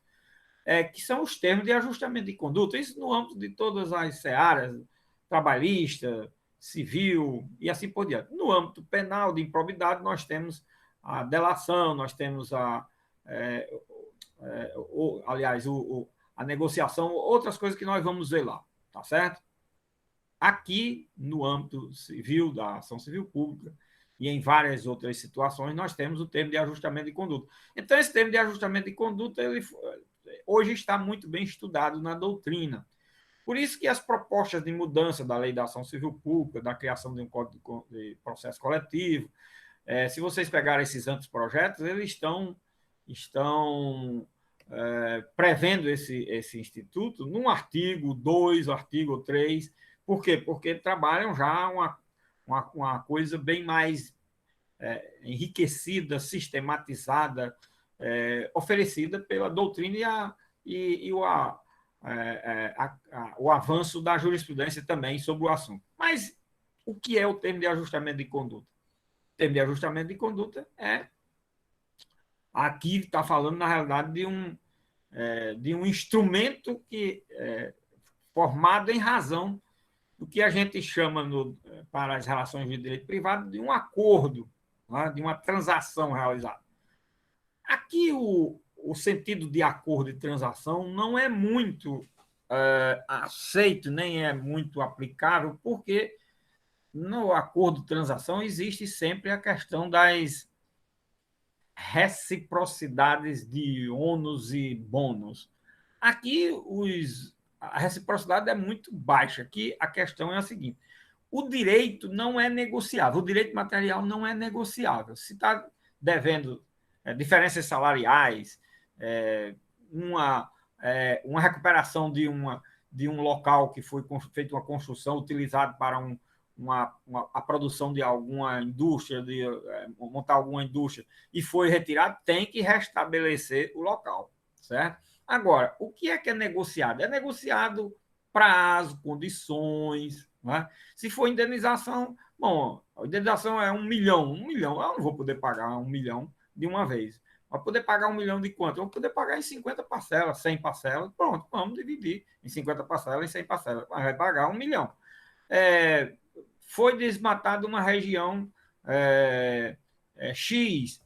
que são os termos de ajustamento de conduta. Isso no âmbito de todas as searas, trabalhista, civil e assim por diante. No âmbito penal de improbidade, nós temos a delação, nós temos a negociação, outras coisas que nós vamos ver lá, tá certo? Aqui, no âmbito civil, da ação civil pública, e em várias outras situações, nós temos o termo de ajustamento de conduta. Então, esse termo de ajustamento de conduta, ele hoje está muito bem estudado na doutrina. Por isso que as propostas de mudança da lei da ação civil pública, da criação de um código de processo coletivo, se vocês pegarem esses anteprojetos, eles estão prevendo esse instituto num artigo 2, artigo 3. Por quê? Porque trabalham já uma coisa bem mais enriquecida, sistematizada, oferecida pela doutrina e o avanço da jurisprudência também sobre o assunto. Mas o que é o termo de ajustamento de conduta? O termo de ajustamento de conduta aqui está falando, na realidade, de um instrumento formado em razão do que a gente chama, para as relações de direito privado, de um acordo, né, de uma transação realizada. Aqui, o sentido de acordo e transação não é muito aceito, nem é muito aplicável, porque no acordo de transação existe sempre a questão das reciprocidades de ônus e bônus. Aqui, a reciprocidade é muito baixa. Aqui, a questão é a seguinte: o direito não é negociável, o direito material não é negociável. Se está devendo diferenças salariais, uma recuperação de um local que foi feita uma construção utilizado para a produção de alguma indústria, montar alguma indústria, e foi retirado, tem que restabelecer o local, certo? Agora, o que é negociado? É negociado prazo, condições, né? Se for indenização, bom, a indenização é 1 milhão. 1 milhão, eu não vou poder pagar 1 milhão de uma vez. Vai poder pagar 1 milhão de quanto? Eu vou poder pagar em 50 parcelas, 100 parcelas, pronto, vamos dividir em 50 parcelas, em 100 parcelas, mas vai pagar 1 milhão. Foi desmatada uma região X,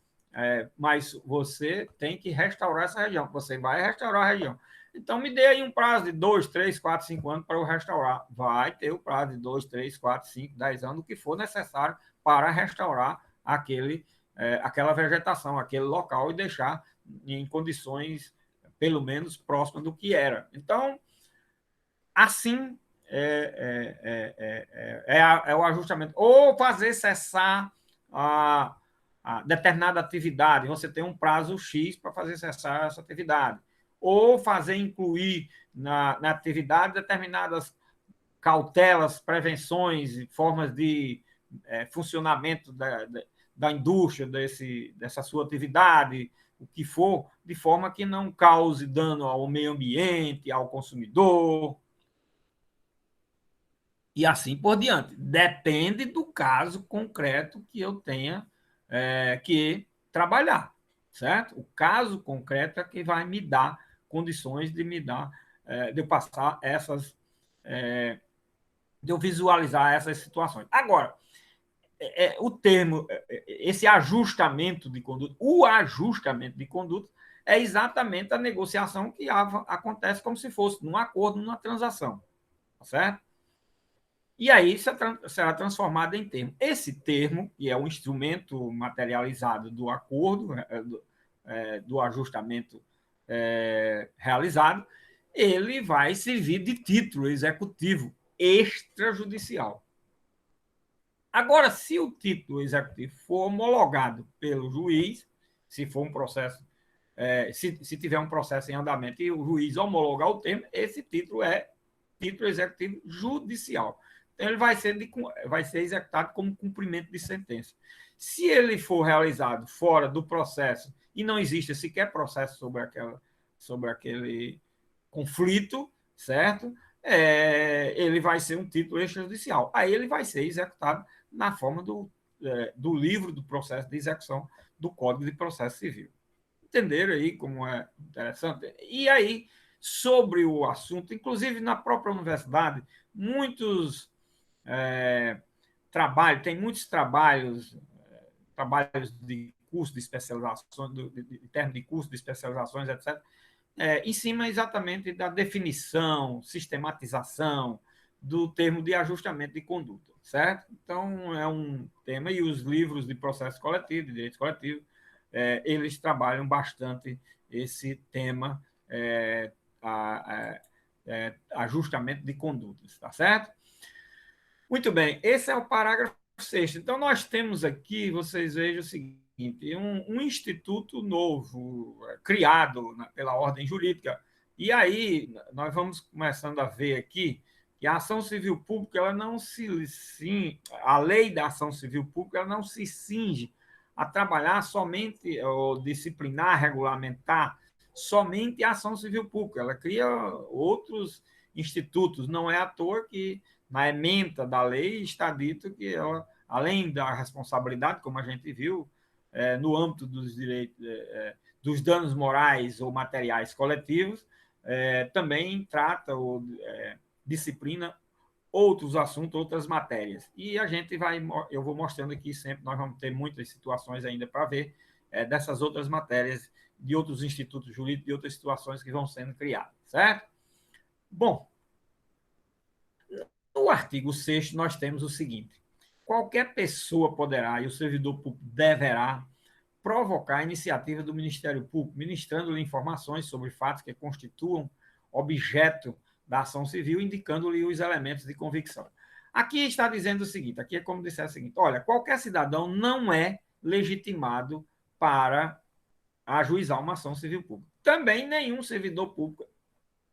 mas você tem que restaurar essa região, você vai restaurar a região. Então, me dê aí um prazo de 2, 3, 4, 5 anos para eu restaurar. Vai ter o prazo de 2, 3, 4, 5, 10 anos, o que for necessário para restaurar aquela vegetação, aquele local, e deixar em condições, pelo menos, próximas do que era. Então, assim, é o ajustamento. Ou fazer cessar a determinada atividade. Você tem um prazo X para fazer cessar essa atividade. Ou fazer incluir na atividade determinadas cautelas, prevenções, formas de funcionamento da indústria, dessa sua atividade, o que for, de forma que não cause dano ao meio ambiente, ao consumidor, e assim por diante. Depende do caso concreto que eu tenha que trabalhar, certo? O caso concreto é que vai me dar condições de eu passar de eu visualizar essas situações. Agora, o termo, esse ajustamento de conduta, o ajustamento de conduta é exatamente a negociação que acontece como se fosse num acordo, numa transação, tá certo? E aí será transformado em termo. Esse termo, que é o instrumento materializado do acordo, do ajustamento realizado, ele vai servir de título executivo extrajudicial. Agora, se o título executivo for homologado pelo juiz, se for um processo, se tiver um processo em andamento e o juiz homologar o termo, esse título é título executivo judicial. Então, ele vai ser executado como cumprimento de sentença. Se ele for realizado fora do processo e não existe sequer processo sobre aquele conflito, certo? Ele vai ser um título extrajudicial. Aí ele vai ser executado na forma do livro do processo de execução do Código de Processo Civil. Entenderam aí como é interessante? E aí, sobre o assunto, inclusive na própria universidade, muitos trabalhos, tem muitos trabalhos de curso de especializações, em termos de curso de especializações, etc., em cima exatamente da definição, sistematização do termo de ajustamento de conduta, certo? Então, é um tema, e os livros de processo coletivo, de direito coletivo, eles trabalham bastante esse tema, ajustamento de condutas, tá certo? Muito bem, esse é o parágrafo 6º. Então, nós temos aqui, vocês vejam o seguinte, um instituto novo, criado pela ordem jurídica, e aí nós vamos começando a ver aqui que a ação civil pública, ela não a lei da ação civil pública, ela não se cinge a trabalhar somente, ou disciplinar, regulamentar, somente a ação civil pública, ela cria outros institutos, não é à toa que na ementa da lei está dito que ela, além da responsabilidade, como a gente viu, no âmbito dos direitos, dos danos morais ou materiais coletivos, também trata ou disciplina outros assuntos, outras matérias. E a gente eu vou mostrando aqui sempre, nós vamos ter muitas situações ainda para ver dessas outras matérias, de outros institutos jurídicos, de outras situações que vão sendo criadas, certo? Bom, no artigo 6º, nós temos o seguinte: qualquer pessoa poderá, e o servidor público deverá, provocar a iniciativa do Ministério Público, ministrando-lhe informações sobre fatos que constituam objeto da ação civil, indicando-lhe os elementos de convicção. Aqui está dizendo o seguinte, aqui é como disser o seguinte: olha, qualquer cidadão não é legitimado para ajuizar uma ação civil pública. Também nenhum servidor público,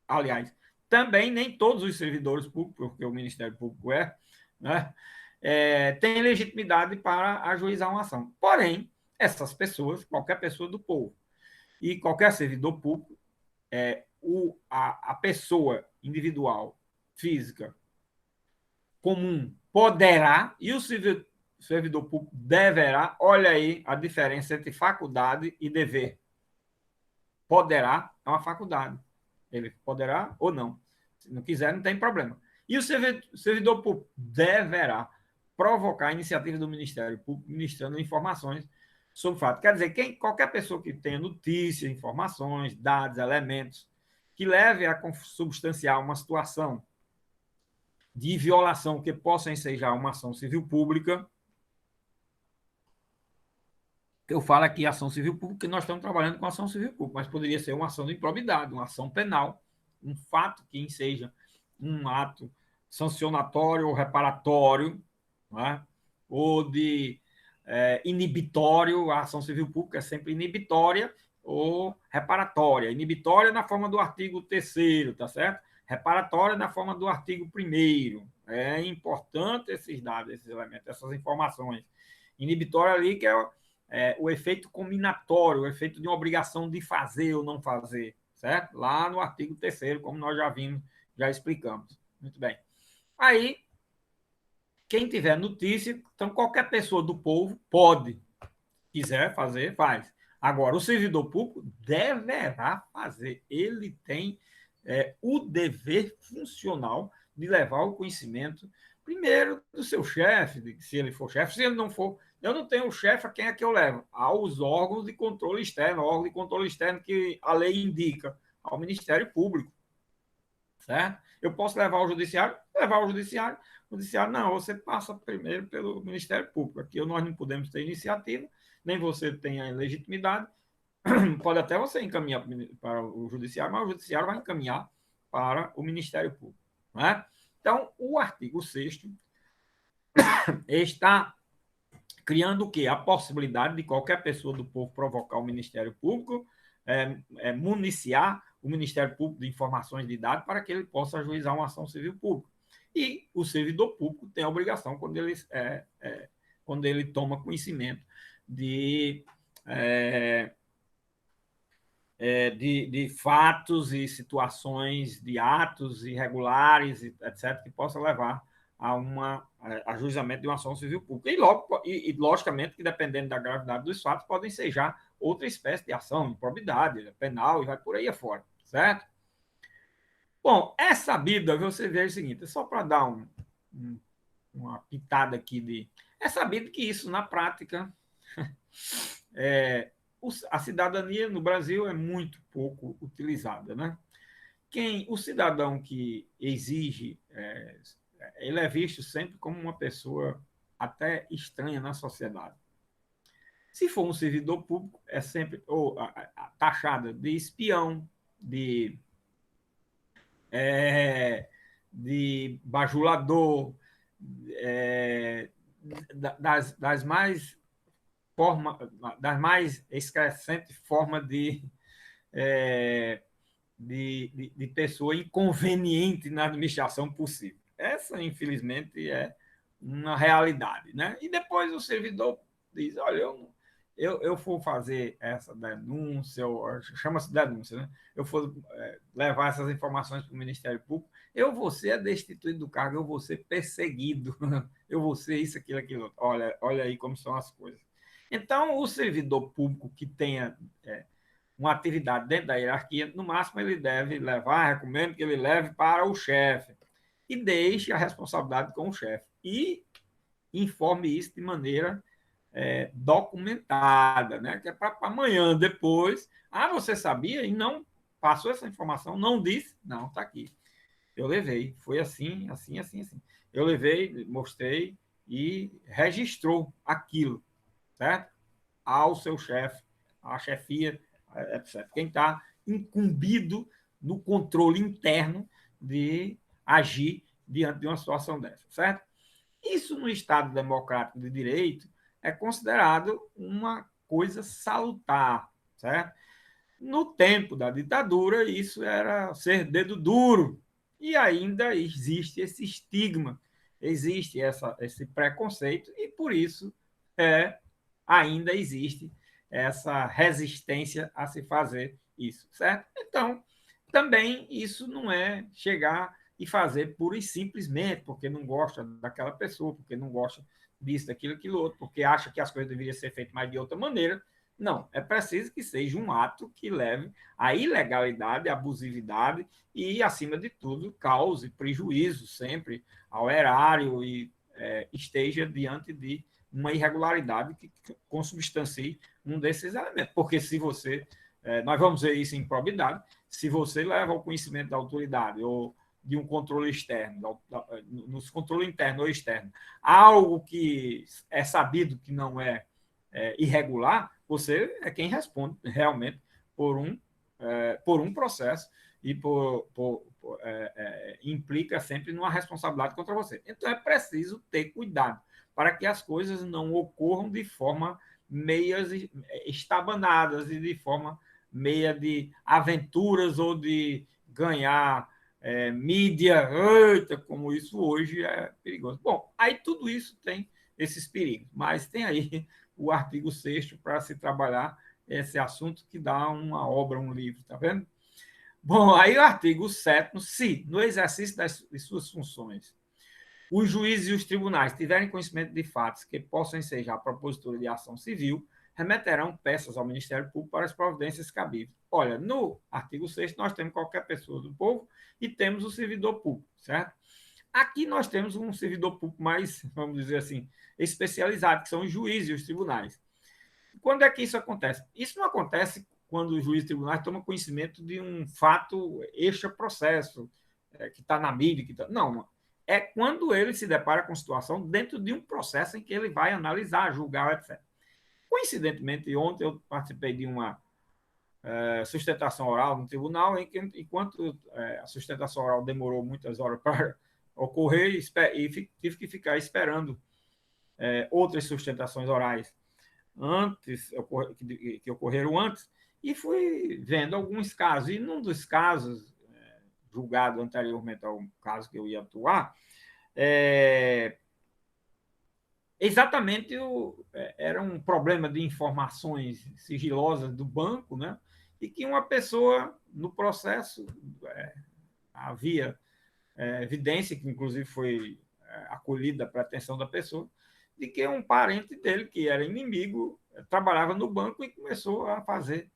aliás, também nem todos os servidores públicos, porque o Ministério Público né, tem legitimidade para ajuizar uma ação. Porém, essas pessoas, qualquer pessoa do povo e qualquer servidor público, a pessoa individual, física, comum, poderá, e o servidor público deverá. Olha aí a diferença entre faculdade e dever. Poderá é uma faculdade. Ele poderá ou não. Se não quiser, não tem problema. E o servidor público deverá provocar a iniciativa do Ministério Público, ministrando informações sobre o fato. Quer dizer, qualquer pessoa que tenha notícias, informações, dados, elementos, que leve a substanciar uma situação de violação que possa ensejar uma ação civil pública. Eu falo aqui ação civil pública, porque nós estamos trabalhando com ação civil pública, mas poderia ser uma ação de improbidade, uma ação penal, um fato que enseja um ato sancionatório ou reparatório, né? Ou de inibitório. A ação civil pública é sempre inibitória ou reparatória. Inibitória na forma do artigo 3º, tá certo? Reparatória na forma do artigo 1º. É importante esses dados, esses elementos, essas informações. Inibitória ali, que é o efeito combinatório, o efeito de uma obrigação de fazer ou não fazer, certo? Lá no artigo 3º, como nós já vimos, já explicamos. Muito bem. Aí, quem tiver notícia, então qualquer pessoa do povo pode, quiser fazer, faz. Agora, o servidor público deverá fazer. Ele tem o dever funcional de levar o conhecimento, primeiro, do seu chefe, se ele for chefe. Se ele não for, eu não tenho chefe, a quem é que eu levo? Aos órgãos de controle externo, órgão de controle externo que a lei indica, ao Ministério Público. Certo? Eu posso levar ao judiciário? Levar ao judiciário. O judiciário, não, você passa primeiro pelo Ministério Público. Aqui nós não podemos ter iniciativa, nem você tem a legitimidade. Pode até você encaminhar para o judiciário, mas o judiciário vai encaminhar para o Ministério Público. Não é? Então, o artigo 6º está criando o quê? A possibilidade de qualquer pessoa do povo provocar o Ministério Público, municiar o Ministério Público de informações de dados para que ele possa ajuizar uma ação civil pública. E o servidor público tem a obrigação, quando ele toma conhecimento de fatos e situações, de atos irregulares, etc., que possa levar a ajuizamento de uma ação civil pública. E logicamente, que dependendo da gravidade dos fatos, podem ser já outra espécie de ação, improbidade, penal, e vai por aí afora, certo? Bom, é sabido, você vê o seguinte, só para dar uma pitada aqui é sabido que isso, na prática, a cidadania no Brasil é muito pouco utilizada, né? O cidadão que exige, ele é visto sempre como uma pessoa até estranha na sociedade. Se for um servidor público, é sempre taxada de espião, de bajulador, das mais excrescentes formas de pessoa inconveniente na administração possível. Essa, infelizmente, é uma realidade, né? E depois o servidor diz, olha, eu for fazer essa denúncia, chama-se denúncia, né? Eu for levar essas informações para o Ministério Público, eu vou ser destituído do cargo, eu vou ser perseguido, eu vou ser isso, aquilo. Olha aí como são as coisas. Então, o servidor público que tenha uma atividade dentro da hierarquia, no máximo ele deve levar, recomendo que ele leve para o chefe e deixe a responsabilidade com o chefe. E informe isso de maneira documentada, né? Que é para amanhã, depois. Você sabia e não passou essa informação, não disse? Não, está aqui. Eu levei, foi assim, assim, assim, assim. Eu levei, mostrei e registrou aquilo, certo? Ao seu chefe, à chefia, etc. Quem está incumbido no controle interno de agir diante de uma situação dessa, certo? Isso no Estado democrático de direito é considerado uma coisa salutar, certo? No tempo da ditadura, isso era ser dedo duro. E ainda existe esse estigma, existe esse preconceito, e por isso ainda existe essa resistência a se fazer isso, certo? Então, também isso não é chegar e fazer pura e simplesmente porque não gosta daquela pessoa, porque não gosta disso, daquilo, aquilo outro, porque acha que as coisas deveriam ser feitas mais de outra maneira. Não, é preciso que seja um ato que leve à ilegalidade, à abusividade e, acima de tudo, cause prejuízo sempre ao erário e esteja diante de uma irregularidade que consubstancie um desses elementos. Porque se você, nós vamos ver isso em probidade, se você leva ao conhecimento da autoridade ou de um controle externo, nos controle interno ou externo, algo que é sabido que não é irregular, você é quem responde realmente por um processo e implica sempre numa responsabilidade contra você. Então é preciso ter cuidado para que as coisas não ocorram de forma meias estabanadas e de forma meia de aventuras ou de ganhar mídia, eita, como isso hoje é perigoso. Bom, aí tudo isso tem esses perigos, mas tem aí o artigo 6º para se trabalhar esse assunto que dá uma obra, um livro, tá vendo? Bom, aí o artigo 7º, se no exercício de suas funções os juízes e os tribunais tiverem conhecimento de fatos que possam ensejar propositura de ação civil, remeterão peças ao Ministério Público para as providências cabíveis. Olha, no artigo 6º nós temos qualquer pessoa do povo e temos o servidor público, certo? Aqui nós temos um servidor público mais, vamos dizer assim, especializado, que são os juízes e os tribunais. Quando é que isso acontece? Isso não acontece quando os juízes e tribunais tomam conhecimento de um fato extra-processo, que está na mídia. Não, é quando ele se depara com situação dentro de um processo em que ele vai analisar, julgar, etc. Coincidentemente, ontem eu participei de uma sustentação oral no tribunal, em que, enquanto a sustentação oral demorou muitas horas para ocorrer, e tive que ficar esperando outras sustentações orais antes, que ocorreram antes, e fui vendo alguns casos. E num dos casos, julgado anteriormente ao caso que eu ia atuar, exatamente era um problema de informações sigilosas do banco, né? E que uma pessoa, no processo, havia evidência, que inclusive foi acolhido a pretensão da pessoa, de que um parente dele, que era inimigo, trabalhava no banco e começou a fazer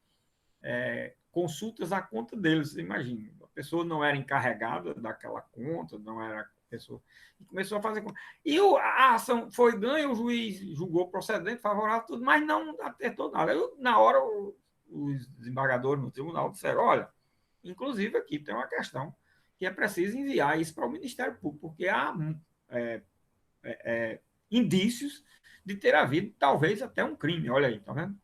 consultas à conta deles. Imagina, a pessoa não era encarregada daquela conta, não era pessoa, e começou a fazer. E a ação foi ganha, o juiz julgou procedente, favorável, tudo, mas não acertou nada. Na hora, os desembargadores no tribunal disseram: olha, inclusive aqui tem uma questão que é preciso enviar isso para o Ministério Público, porque há indícios de ter havido talvez até um crime. Olha aí, tá vendo?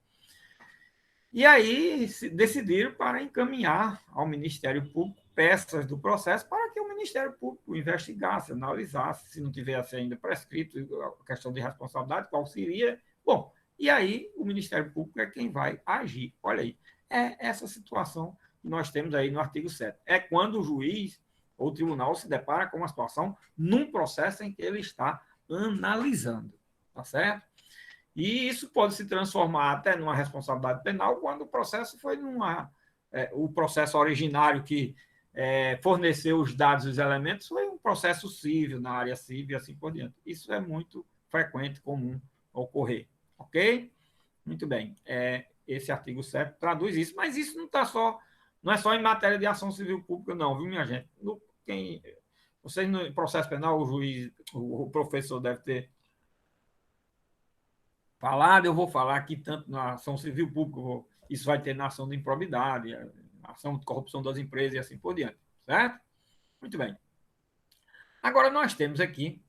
E aí decidiram para encaminhar ao Ministério Público peças do processo para que o Ministério Público investigasse, analisasse, se não tivesse ainda prescrito a questão de responsabilidade, qual seria. Bom, e aí o Ministério Público é quem vai agir. Olha aí, é essa situação que nós temos aí no artigo 7. É quando o juiz ou o tribunal se depara com uma situação num processo em que ele está analisando, tá certo? E isso pode se transformar até numa responsabilidade penal quando o processo foi o processo originário que forneceu os dados e os elementos foi um processo civil, na área civil e assim por diante. Isso é muito frequente, comum ocorrer. Ok? Muito bem. Esse artigo 7 traduz isso, mas isso não é só em matéria de ação civil pública, não, viu, minha gente? Vocês no processo penal, o juiz, o professor deve ter falado, eu vou falar aqui tanto na ação civil pública, isso vai ter na ação de improbidade, ação de corrupção das empresas e assim por diante, certo? Muito bem. Agora nós temos aqui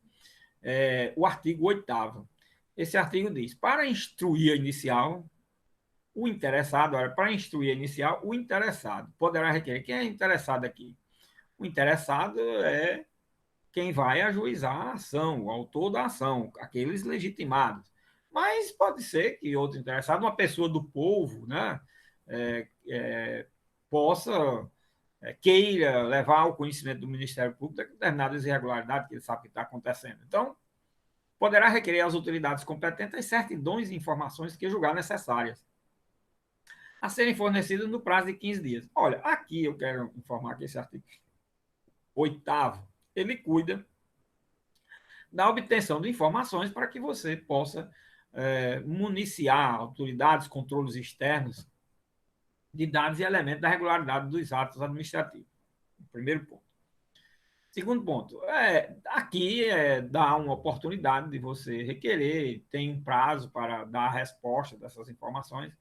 o artigo 8º. Esse artigo diz: para instruir a inicial, o interessado, olha, para instruir a inicial, o interessado poderá requerer. Quem é interessado aqui? O interessado é quem vai ajuizar a ação, o autor da ação, aqueles legitimados. Mas pode ser que outro interessado, uma pessoa do povo, né, possa, queira levar ao conhecimento do Ministério Público determinadas irregularidades que ele sabe que está acontecendo. Então, poderá requerer às autoridades competentes as certidões e informações que julgar necessárias a serem fornecidas no prazo de 15 dias. Olha, aqui eu quero informar que esse artigo 8º, ele cuida da obtenção de informações para que você possa municiar autoridades, controles externos de dados e elementos da regularidade dos atos administrativos. Primeiro ponto. Segundo ponto, aqui dá uma oportunidade de você requerer, tem um prazo para dar a resposta dessas informações,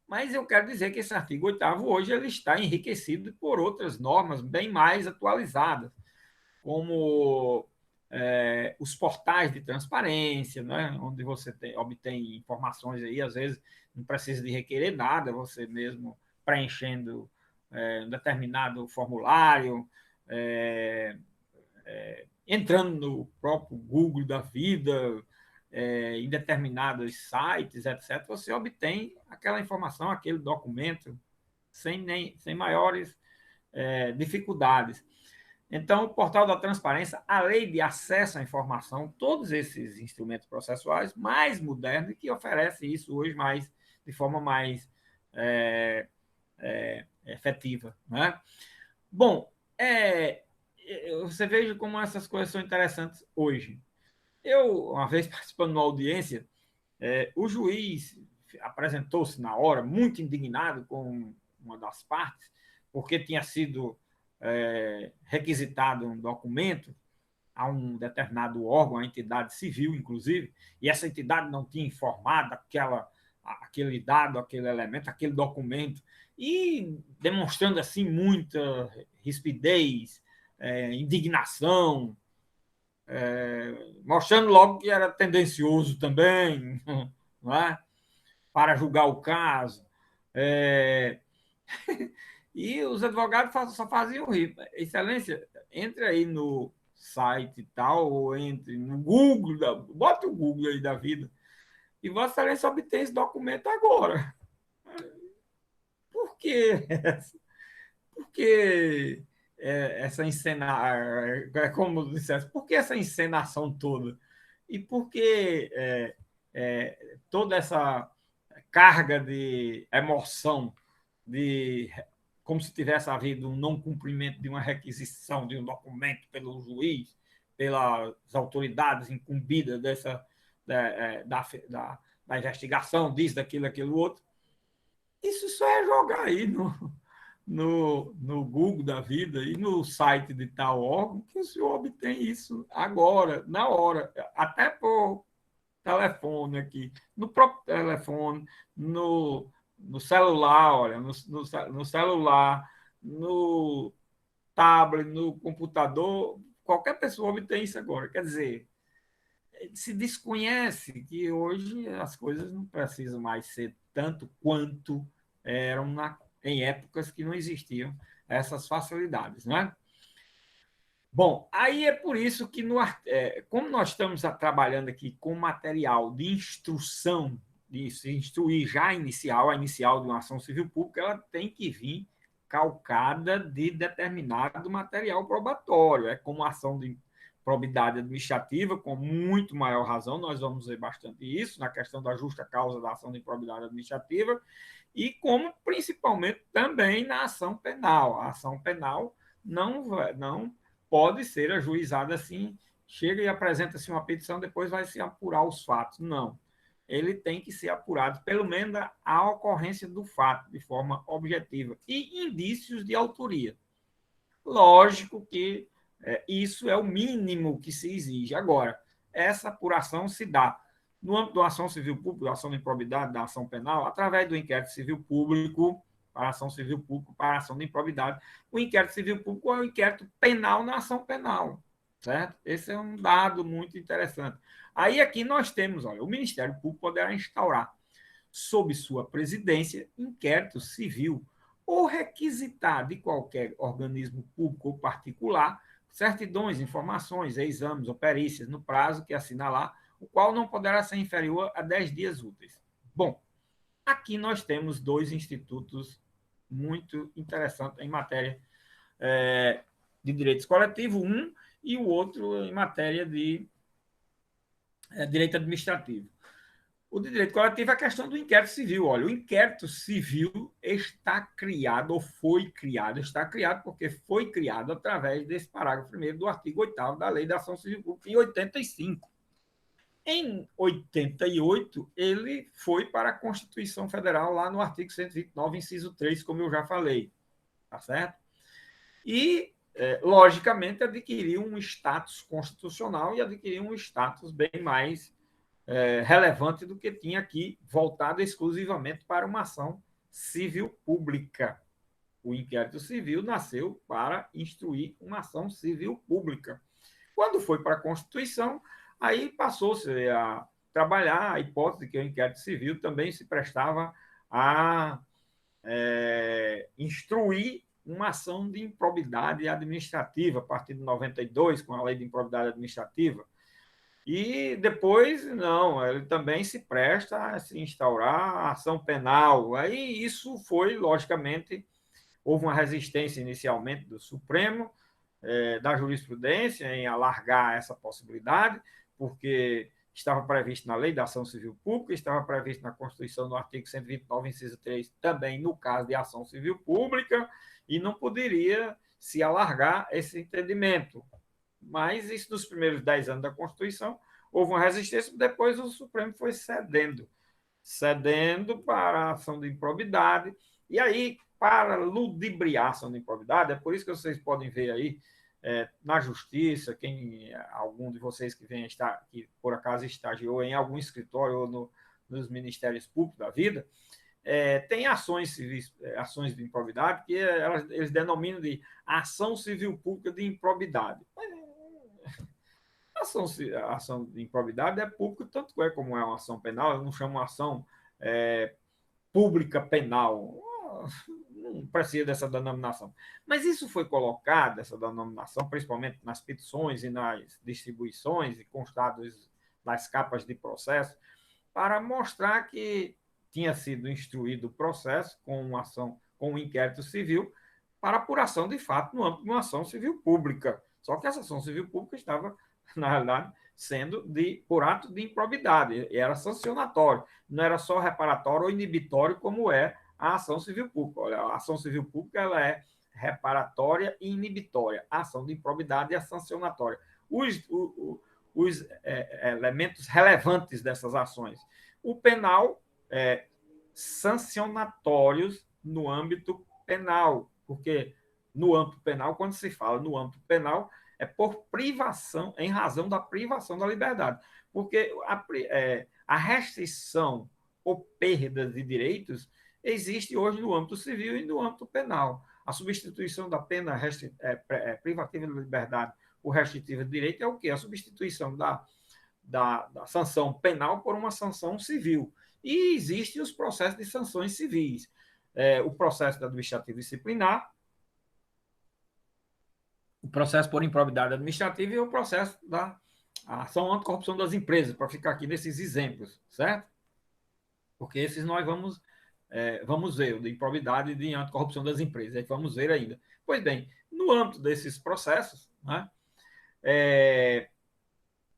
mas eu quero dizer que esse artigo 8º hoje ele está enriquecido por outras normas bem mais atualizadas, como os portais de transparência, né, onde você obtém informações aí, às vezes não precisa de requerer nada, você mesmo preenchendo um determinado formulário, entrando no próprio Google da vida, em determinados sites, etc., você obtém aquela informação, aquele documento, sem maiores dificuldades. Então, o portal da transparência, a lei de acesso à informação, todos esses instrumentos processuais mais modernos que oferecem isso hoje de forma mais efetiva. Né? Bom, você veja como essas coisas são interessantes hoje. Eu, uma vez participando de uma audiência, o juiz apresentou-se na hora muito indignado com uma das partes, porque tinha sido requisitado um documento a um determinado órgão, a entidade civil, inclusive, e essa entidade não tinha informado aquele dado, aquele elemento, aquele documento, e demonstrando assim muita rispidez, indignação, mostrando logo que era tendencioso também, não é? Para julgar o caso. E os advogados só faziam rir. Excelência, entre aí no site e tal, ou entre no Google, bota o Google aí da vida, e Vossa Excelência obtém esse documento agora. Por quê? Porque essa encenação, como dissesse, por que essa encenação toda? E por que toda essa carga de emoção, como se tivesse havido um não cumprimento de uma requisição de um documento pelo juiz, pelas autoridades incumbidas da investigação, disso, daquilo, aquilo outro. Isso só é jogar aí no Google da vida e no site de tal órgão que o senhor obtém isso agora, na hora, até por telefone aqui, no próprio telefone, no celular, olha, no celular, no tablet, no computador, qualquer pessoa obtém isso agora. Quer dizer, se desconhece que hoje as coisas não precisam mais ser tanto quanto eram em épocas que não existiam essas facilidades, né? Bom, aí é por isso que, como nós estamos trabalhando aqui com material de instrução, de se instruir já a inicial de uma ação civil pública, ela tem que vir calcada de determinado material probatório. É como ação de probidade administrativa, com muito maior razão, nós vamos ver bastante isso na questão da justa causa da ação de improbidade administrativa, e como principalmente também na ação penal. A ação penal não pode ser ajuizada assim, chega e apresenta-se uma petição, depois vai se apurar os fatos. Não. Ele tem que ser apurado, pelo menos a ocorrência do fato, de forma objetiva, e indícios de autoria. Lógico que isso é o mínimo que se exige. Agora, essa apuração se dá no âmbito da ação civil pública, da ação de improbidade, da ação penal, através do inquérito civil público, para a ação civil pública, para a ação de improbidade. O inquérito civil público é o inquérito penal na ação penal, certo? Esse é um dado muito interessante. Aí aqui nós temos, olha, o Ministério Público poderá instaurar, sob sua presidência, inquérito civil ou requisitar de qualquer organismo público ou particular certidões, informações, exames ou perícias no prazo que assinalar, o qual não poderá ser inferior a 10 dias úteis. Bom, aqui nós temos dois institutos muito interessantes em matéria de direitos coletivos, um e o outro em matéria de direito administrativo. O de direito coletivo é a questão do inquérito civil. Olha, o inquérito civil está criado, ou foi criado, está criado porque foi criado através desse parágrafo 1º do artigo 8º da Lei da Ação Civil Pública, em 85. Em 88, ele foi para a Constituição Federal, lá no artigo 129, inciso 3, como eu já falei. Tá certo? E, logicamente, adquiriu um status constitucional e adquiriu um status bem mais relevante do que tinha aqui, voltado exclusivamente para uma ação civil pública. O inquérito civil nasceu para instruir uma ação civil pública. Quando foi para a Constituição, aí passou-se a trabalhar a hipótese que o inquérito civil também se prestava a instruir uma ação de improbidade administrativa, a partir de 92, com a Lei de Improbidade Administrativa. E depois, não, ele também se presta a se instaurar a ação penal. Aí isso foi, logicamente, houve uma resistência inicialmente do Supremo, da jurisprudência, em alargar essa possibilidade, porque estava previsto na Lei da Ação Civil Pública, estava previsto na Constituição, no artigo 129, inciso 3, também no caso de ação civil pública, e não poderia se alargar esse entendimento. Mas isso nos primeiros 10 anos da Constituição, houve uma resistência, depois o Supremo foi cedendo para a ação de improbidade, e aí, para ludibriar a ação de improbidade, é por isso que vocês podem ver aí, na Justiça, algum de vocês que vem estar, que por acaso estagiou em algum escritório ou nos Ministérios Públicos da vida, tem ações civis, ações de improbidade, que eles denominam de ação civil pública de improbidade. A ação de improbidade é pública, tanto como é uma ação penal, eu não chamo ação pública penal, não precisa dessa denominação. Mas isso foi colocado, essa denominação, principalmente nas petições e nas distribuições e constados das capas de processo, para mostrar que tinha sido instruído o processo com uma ação, com um inquérito civil, para apuração de fato no âmbito de uma ação civil pública. Só que essa ação civil pública estava, na realidade, sendo por ato de improbidade, e era sancionatório, não era só reparatório ou inibitório, como é a ação civil pública. Olha, a ação civil pública ela é reparatória e inibitória. A ação de improbidade é sancionatória. os elementos relevantes dessas ações. O penal é sancionatórios no âmbito penal, porque no âmbito penal, quando se fala no âmbito penal, é por privação, em razão da privação da liberdade. Porque a restrição ou perda de direitos existe hoje no âmbito civil e no âmbito penal. A substituição da pena privativa de liberdade por restritiva de direito é o quê? A substituição da sanção penal por uma sanção civil. E existem os processos de sanções civis. O processo administrativo disciplinar, o processo por improbidade administrativa e o processo da ação anticorrupção das empresas, para ficar aqui nesses exemplos, certo? Porque esses nós vamos ver, o de improbidade e de anticorrupção das empresas, é que vamos ver ainda. Pois bem, no âmbito desses processos, né,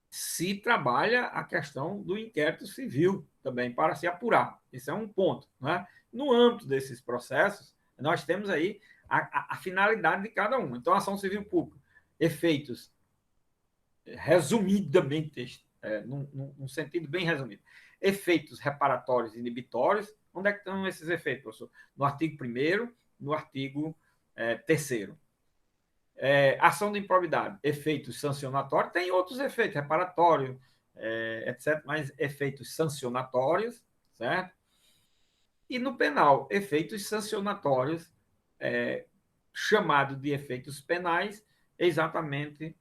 se trabalha a questão do inquérito civil também para se apurar. Esse é um ponto. Né? No âmbito desses processos, nós temos aí a finalidade de cada um. Então, a ação civil pública, efeitos, resumidamente, num sentido bem resumido, efeitos reparatórios e inibitórios. Onde é que estão esses efeitos, professor? No artigo 1º, no artigo 3º. Ação de improbidade, efeitos sancionatórios, tem outros efeitos, reparatório, etc., mas efeitos sancionatórios, certo? E no penal, efeitos sancionatórios, chamado de efeitos penais, exatamente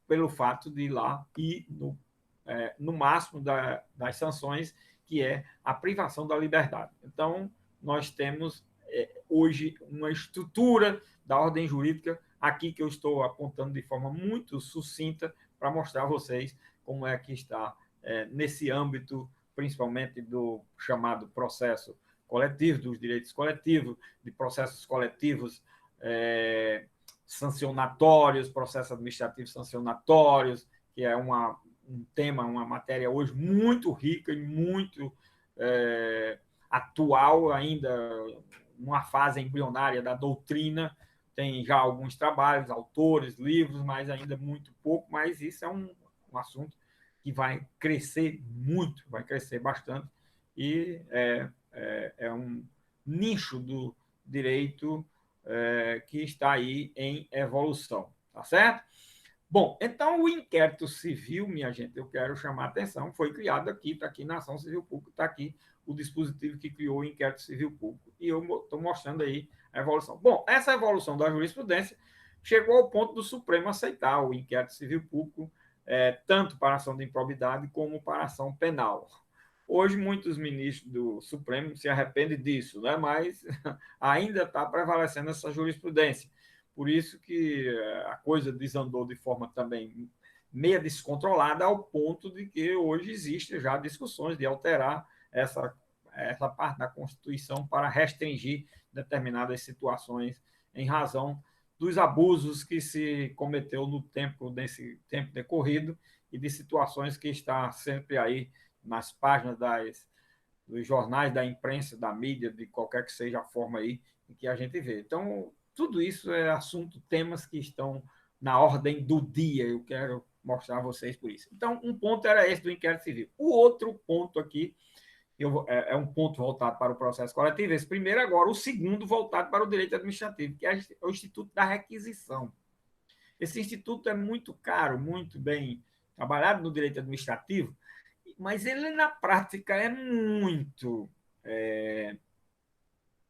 pelo fato de ir lá e no máximo das sanções, que é a privação da liberdade. Então, nós temos hoje uma estrutura da ordem jurídica aqui que eu estou apontando de forma muito sucinta para mostrar a vocês como é que está nesse âmbito, principalmente do chamado processo coletivo, dos direitos coletivos, de processos coletivos sancionatórios, processos administrativos sancionatórios, que é um tema, uma matéria hoje muito rica e muito atual ainda, uma fase embrionária da doutrina. Tem já alguns trabalhos, autores, livros, mas ainda muito pouco, mas isso é um assunto que vai crescer muito, vai crescer bastante, e é um nicho do direito que está aí em evolução, tá certo? Bom, então o inquérito civil, minha gente, eu quero chamar a atenção, foi criado aqui, está aqui na ação civil pública, está aqui o dispositivo que criou o inquérito civil público, e eu estou mostrando aí a evolução. Bom, essa evolução da jurisprudência chegou ao ponto do Supremo aceitar o inquérito civil público, tanto para ação de improbidade como para ação penal. Hoje, muitos ministros do Supremo se arrependem disso, né? Mas ainda está prevalecendo essa jurisprudência. Por isso que a coisa desandou de forma também meia descontrolada, ao ponto de que hoje existem já discussões de alterar essa parte da Constituição para restringir determinadas situações em razão dos abusos que se cometeu nesse tempo decorrido e de situações que está sempre aí nas páginas dos jornais, da imprensa, da mídia, de qualquer que seja a forma aí em que a gente vê. Então, tudo isso é assunto, temas que estão na ordem do dia. Eu quero mostrar a vocês por isso. Então, um ponto era esse do inquérito civil. O outro ponto aqui é um ponto voltado para o processo coletivo. Esse primeiro agora, o segundo voltado para o direito administrativo, que é o Instituto da Requisição. Esse instituto é muito caro, muito bem trabalhado no direito administrativo, mas ele, na prática, é muito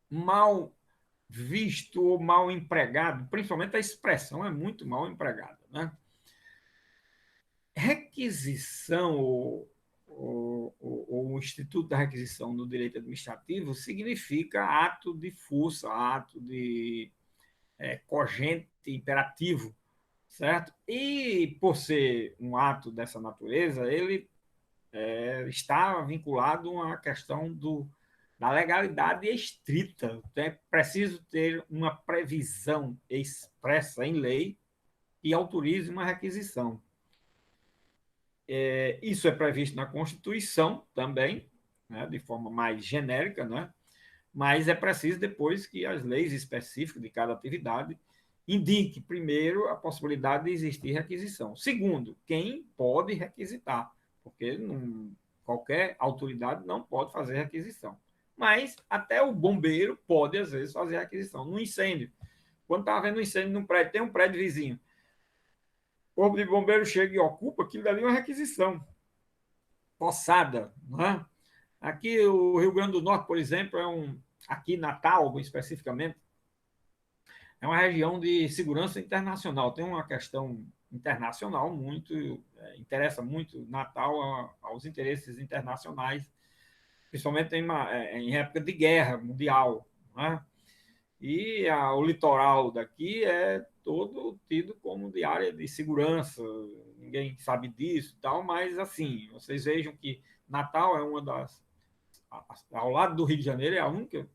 mal visto ou mal empregado, principalmente a expressão é muito mal empregada. Né? Requisição, o Instituto da Requisição no direito administrativo significa ato de força, ato de cogente, imperativo, certo? E, por ser um ato dessa natureza, ele está vinculado à questão da legalidade estrita. É preciso ter uma previsão expressa em lei que autorize uma requisição. Isso é previsto na Constituição também, né, de forma mais genérica, né? Mas é preciso depois que as leis específicas de cada atividade indique, primeiro, a possibilidade de existir requisição. Segundo, quem pode requisitar, porque qualquer autoridade não pode fazer requisição. Mas até o bombeiro pode, às vezes, fazer requisição. No incêndio, quando está havendo um incêndio num prédio, tem um prédio vizinho, o corpo de bombeiro chega e ocupa, aquilo dali é uma requisição forçada, não é? Aqui, o Rio Grande do Norte, por exemplo, aqui Natal, especificamente, é uma região de segurança internacional. Tem uma questão internacional interessa muito Natal aos interesses internacionais, principalmente em época de guerra mundial, né? E o litoral daqui é todo tido como de área de segurança, ninguém sabe disso e tal, mas assim, vocês vejam que Natal é uma ao lado do Rio de Janeiro, é a única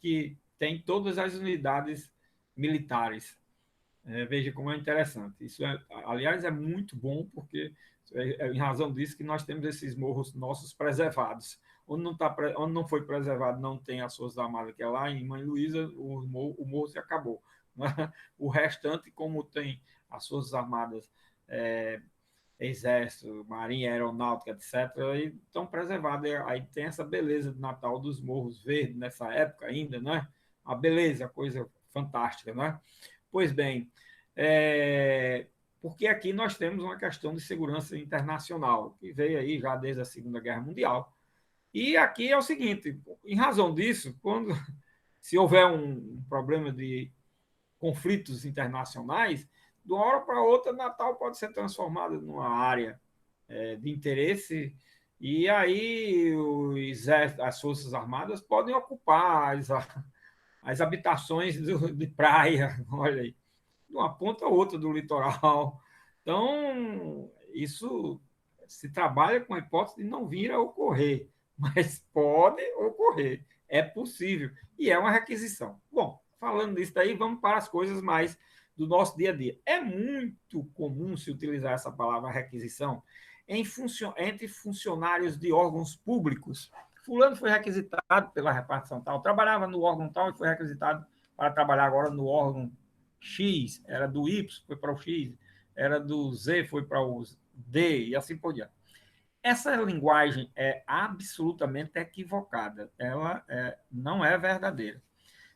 que tem todas as unidades militares. Veja como é interessante. Isso, aliás, é muito bom, porque em razão disso que nós temos esses morros nossos preservados. Onde não foi preservado, não tem as Forças Armadas, que é lá em Mãe Luísa, o morro se acabou. O restante, como tem as Forças Armadas, Exército, Marinha, Aeronáutica, etc., e estão preservados. Aí tem essa beleza de Natal dos Morros Verdes, nessa época ainda, né? A beleza, coisa fantástica, né? Pois bem, porque aqui nós temos uma questão de segurança internacional, que veio aí já desde a Segunda Guerra Mundial. E aqui é o seguinte, em razão disso, se houver um problema de conflitos internacionais, de uma hora para outra, Natal pode ser transformado numa área de interesse, e aí as Forças Armadas podem ocupar as habitações de praia, olha aí, de uma ponta a outra do litoral. Então, isso se trabalha com a hipótese de não vir a ocorrer, mas pode ocorrer, é possível, e é uma requisição. Bom, falando disso daí, vamos para as coisas mais do nosso dia a dia. É muito comum se utilizar essa palavra requisição entre funcionários de órgãos públicos. Fulano foi requisitado pela repartição tal, trabalhava no órgão tal e foi requisitado para trabalhar agora no órgão X, era do Y, foi para o X, era do Z, foi para o D, e assim por diante. Essa linguagem é absolutamente equivocada, ela não é verdadeira.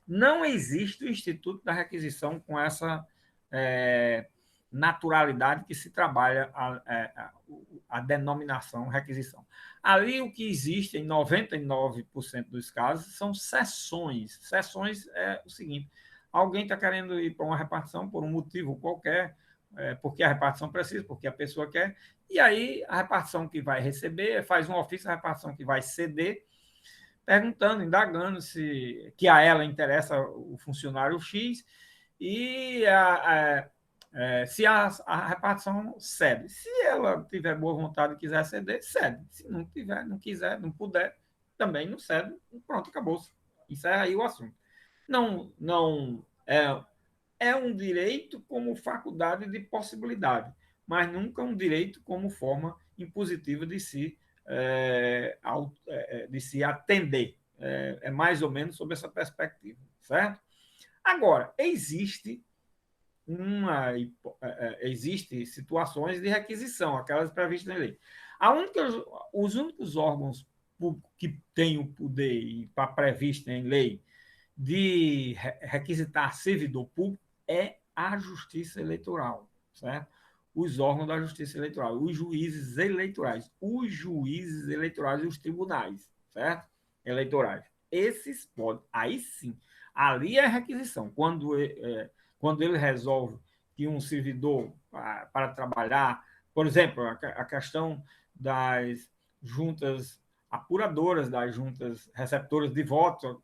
Não existe o Instituto da Requisição com essa naturalidade que se trabalha a denominação requisição. Ali o que existe em 99% dos casos são sessões. Sessões é o seguinte: alguém está querendo ir para uma repartição por um motivo qualquer, porque a repartição precisa, porque a pessoa quer, e aí a repartição que vai receber faz um ofício, a repartição que vai ceder, perguntando, indagando que a ela interessa o funcionário X e se a repartição cede. Se ela tiver boa vontade e quiser ceder, cede. Se não tiver, não quiser, não puder, também não cede. Pronto, acabou. Encerra aí o assunto. Não é um direito como faculdade de possibilidade, mas nunca um direito como forma impositiva de se atender. É mais ou menos sob essa perspectiva, certo? Agora, existe situações de requisição, aquelas previstas na lei. Os únicos órgãos públicos que têm o poder, e para previsto em lei, de requisitar servidor público é a Justiça Eleitoral, certo? Os órgãos da Justiça Eleitoral, os juízes eleitorais e os tribunais, certo? Eleitorais. Esses podem, aí sim, ali é requisição. Quando ele resolve que um servidor para trabalhar, por exemplo, a questão das juntas apuradoras, das juntas receptoras de votos,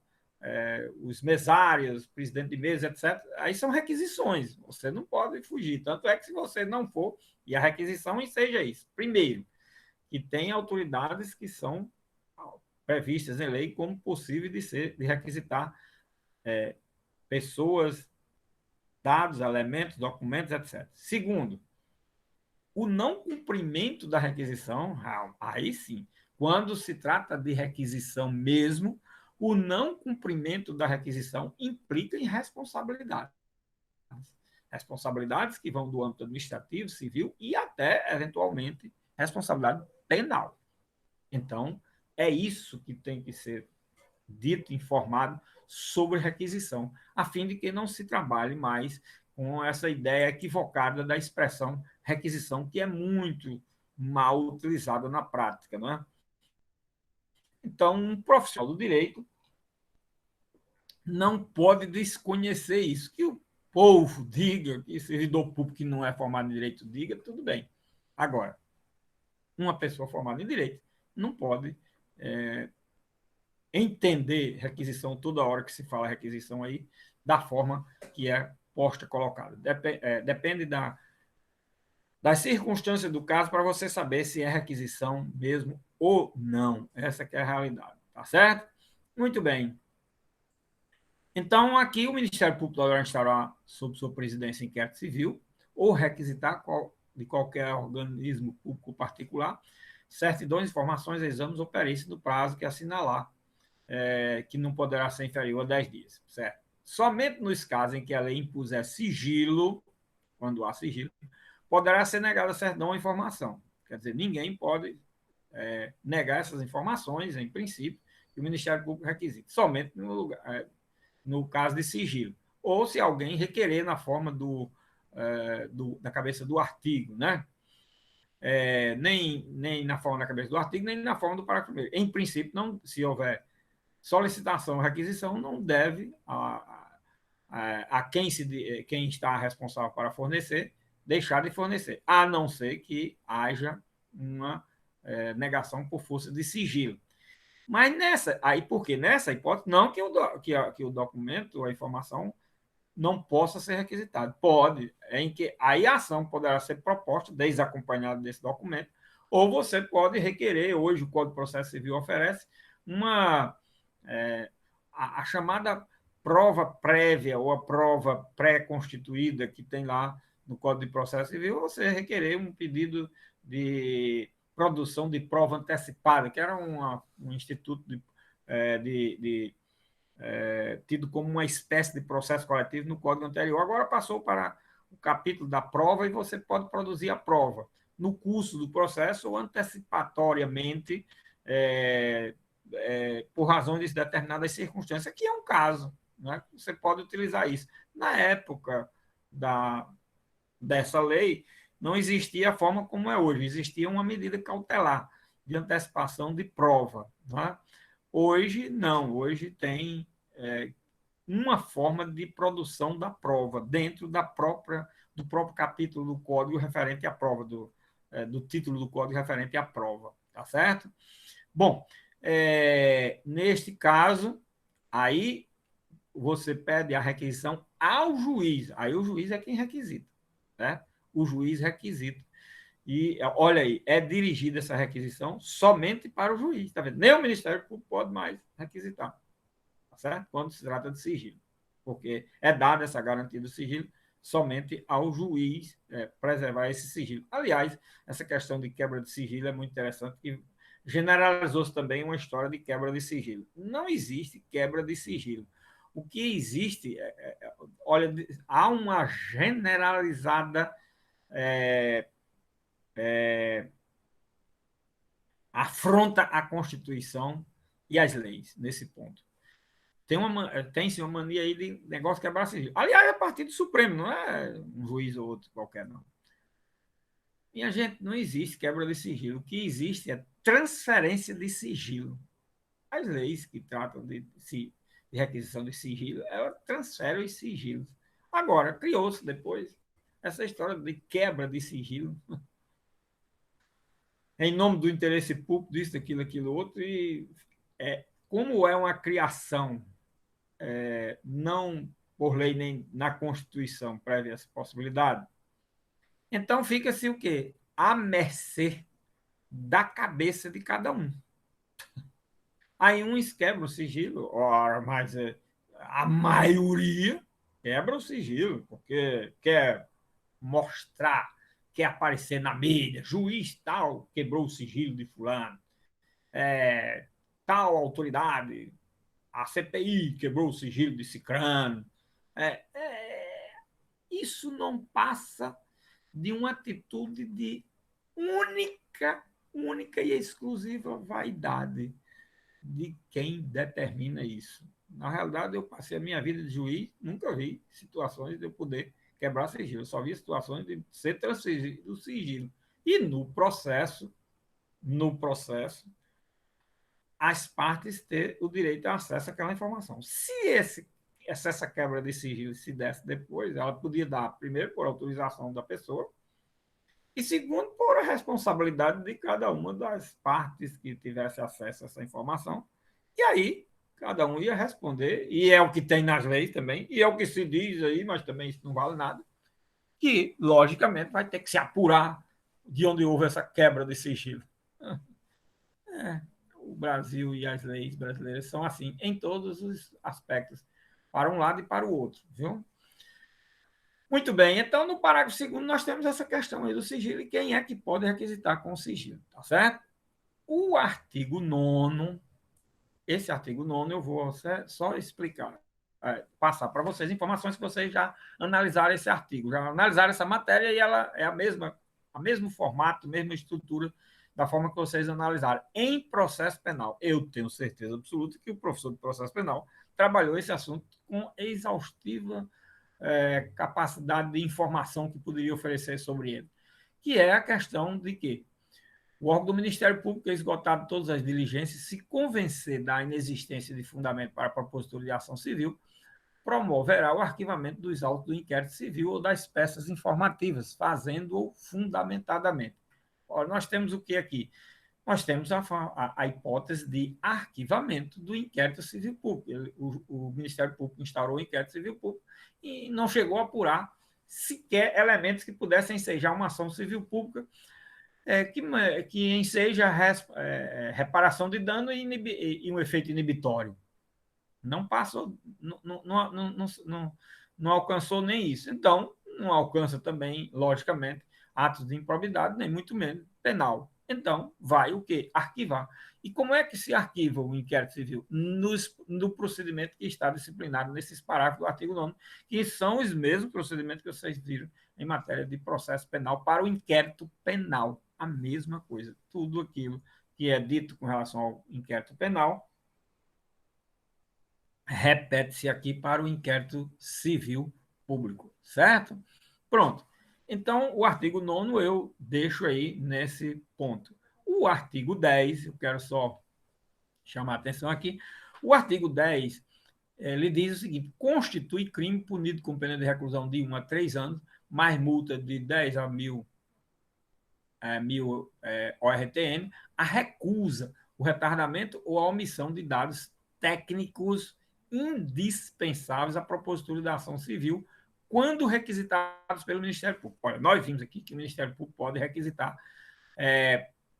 os mesários, presidente de mesa, etc., aí são requisições, você não pode fugir. Tanto é que se você não for, e a requisição seja isso. Primeiro, que tem autoridades que são previstas em lei como possível de requisitar pessoas, dados, elementos, documentos, etc. Segundo, o não cumprimento da requisição, aí sim, quando se trata de requisição mesmo, o não cumprimento da requisição implica em responsabilidade. Responsabilidades que vão do âmbito administrativo, civil e até, eventualmente, responsabilidade penal. Então, é isso que tem que ser dito, informado sobre requisição, a fim de que não se trabalhe mais com essa ideia equivocada da expressão requisição, que é muito mal utilizada na prática, não é? Então, um profissional do direito não pode desconhecer isso. Que o povo diga, que o servidor público que não é formado em direito diga, tudo bem. Agora, uma pessoa formada em direito não pode entender requisição toda hora que se fala requisição aí, da forma que é posta, colocada. Depende das circunstâncias do caso para você saber se é requisição mesmo ou não. Essa que é a realidade, tá certo? Muito bem. Então, aqui o Ministério Público poderá instaurar, sob sua presidência, inquérito civil ou requisitar de qualquer organismo público particular certidões, informações, exames ou perícias no prazo que assinalar, que não poderá ser inferior a 10 dias, certo? Somente nos casos em que a lei impuser sigilo, quando há sigilo, poderá ser negada a certidão ou informação. Quer dizer, ninguém pode negar essas informações, em princípio, que o Ministério Público requisita, somente no caso de sigilo. Ou se alguém requerer na forma da cabeça do artigo, né? Nem na forma da cabeça do artigo, nem na forma do parágrafo primeiro. Em princípio, não, se houver solicitação ou requisição, não deve a quem está responsável para fornecer deixar de fornecer, a não ser que haja uma negação por força de sigilo. Mas por quê? Nessa hipótese, não que o documento, a informação, não possa ser requisitado. Pode, em que aí a ação poderá ser proposta, desacompanhada desse documento, ou você pode requerer, hoje o Código de Processo Civil oferece, a chamada prova prévia ou a prova pré-constituída que tem lá no Código de Processo Civil, você requerer um pedido de produção de prova antecipada, que era um instituto tido como uma espécie de processo coletivo no Código anterior. Agora passou para o capítulo da prova e você pode produzir a prova no curso do processo ou antecipatoriamente, por razões de determinadas circunstâncias, que é um caso, né? Você pode utilizar isso. Na época dessa lei, não existia a forma como é hoje, existia uma medida cautelar de antecipação de prova. Né? Hoje, não, hoje tem uma forma de produção da prova dentro do próprio capítulo do código referente à prova, do título do código referente à prova, tá certo? Bom, neste caso, aí você pede a requisição ao juiz, aí o juiz é quem requisita, né? O juiz requisita. E, olha aí, é dirigida essa requisição somente para o juiz, tá vendo? Nem o Ministério Público pode mais requisitar, tá certo? Quando se trata de sigilo, porque é dada essa garantia do sigilo somente ao juiz preservar esse sigilo. Aliás, essa questão de quebra de sigilo é muito interessante, que generalizou-se também uma história de quebra de sigilo. Não existe quebra de sigilo. O que existe, olha, há uma generalizada afronta à Constituição e às leis nesse ponto. Tem-se uma mania aí de negócio quebrar sigilo. Aliás, é partido Supremo, não é um juiz ou outro qualquer, não. E a gente não existe quebra de sigilo. O que existe é transferência de sigilo. As leis que tratam de requisição de sigilo, ela transfere os sigilos. Agora, criou-se depois essa história de quebra de sigilo, em nome do interesse público, disso, aquilo, outro, e como é uma criação não por lei nem na Constituição prevê essa possibilidade, então fica-se o quê? À mercê da cabeça de cada um. Aí uns quebram o sigilo, ora, mas a maioria quebra o sigilo, porque quer mostrar, quer aparecer na mídia, juiz tal quebrou o sigilo de fulano, tal autoridade, a CPI quebrou o sigilo de cicrano. isso não passa de uma atitude de única e exclusiva vaidade de quem determina isso. Na realidade, eu passei a minha vida de juiz, nunca vi situações de eu poder quebrar sigilo, eu só vi situações de ser transferido o sigilo. E no processo, as partes ter o direito de acesso àquela informação. Se essa quebra de sigilo se desse depois, ela podia dar, primeiro, por autorização da pessoa, e segundo, por a responsabilidade de cada uma das partes que tivesse acesso a essa informação. E aí, cada um ia responder, e é o que tem nas leis também, e é o que se diz aí, mas também isso não vale nada, que, logicamente, vai ter que se apurar de onde houve essa quebra de sigilo. É, o Brasil e as leis brasileiras são assim em todos os aspectos, para um lado e para o outro, viu? Muito bem, então no parágrafo 2º nós temos essa questão aí do sigilo e quem é que pode requisitar com o sigilo, tá certo? O artigo 9º, esse artigo 9º eu vou só explicar, passar para vocês informações que vocês já analisaram esse artigo, já analisaram essa matéria e ela é a mesmo formato, mesma estrutura da forma que vocês analisaram em processo penal. Eu tenho certeza absoluta que o professor de processo penal trabalhou esse assunto com exaustiva capacidade de informação que poderia oferecer sobre ele, que é a questão de que o órgão do Ministério Público, esgotado todas as diligências, se convencer da inexistência de fundamento para a propositura de ação civil, promoverá o arquivamento dos autos do inquérito civil ou das peças informativas, fazendo-o fundamentadamente. Ora, nós temos o que aqui? Nós temos a hipótese de arquivamento do inquérito civil público. O Ministério Público instaurou o inquérito civil público e não chegou a apurar sequer elementos que pudessem ensejar uma ação civil pública que enseja reparação de dano e um efeito inibitório. Não passou, não alcançou nem isso. Então, não alcança também, logicamente, atos de improbidade, nem muito menos penal. Então, vai o quê? Arquivar. E como é que se arquiva o inquérito civil? No procedimento que está disciplinado nesses parágrafos do artigo 9º, que são os mesmos procedimentos que vocês viram em matéria de processo penal para o inquérito penal. A mesma coisa. Tudo aquilo que é dito com relação ao inquérito penal repete-se aqui para o inquérito civil público, certo? Pronto. Então, o artigo 9º eu deixo aí nesse ponto. O artigo 10, eu quero só chamar a atenção aqui, o artigo 10, ele diz o seguinte: constitui crime punido com pena de reclusão de 1 a 3 anos, mais multa de 10 a 1.000 ORTM, a recusa, o retardamento ou a omissão de dados técnicos indispensáveis à propositura da ação civil, quando requisitados pelo Ministério Público. Olha, nós vimos aqui que o Ministério Público pode requisitar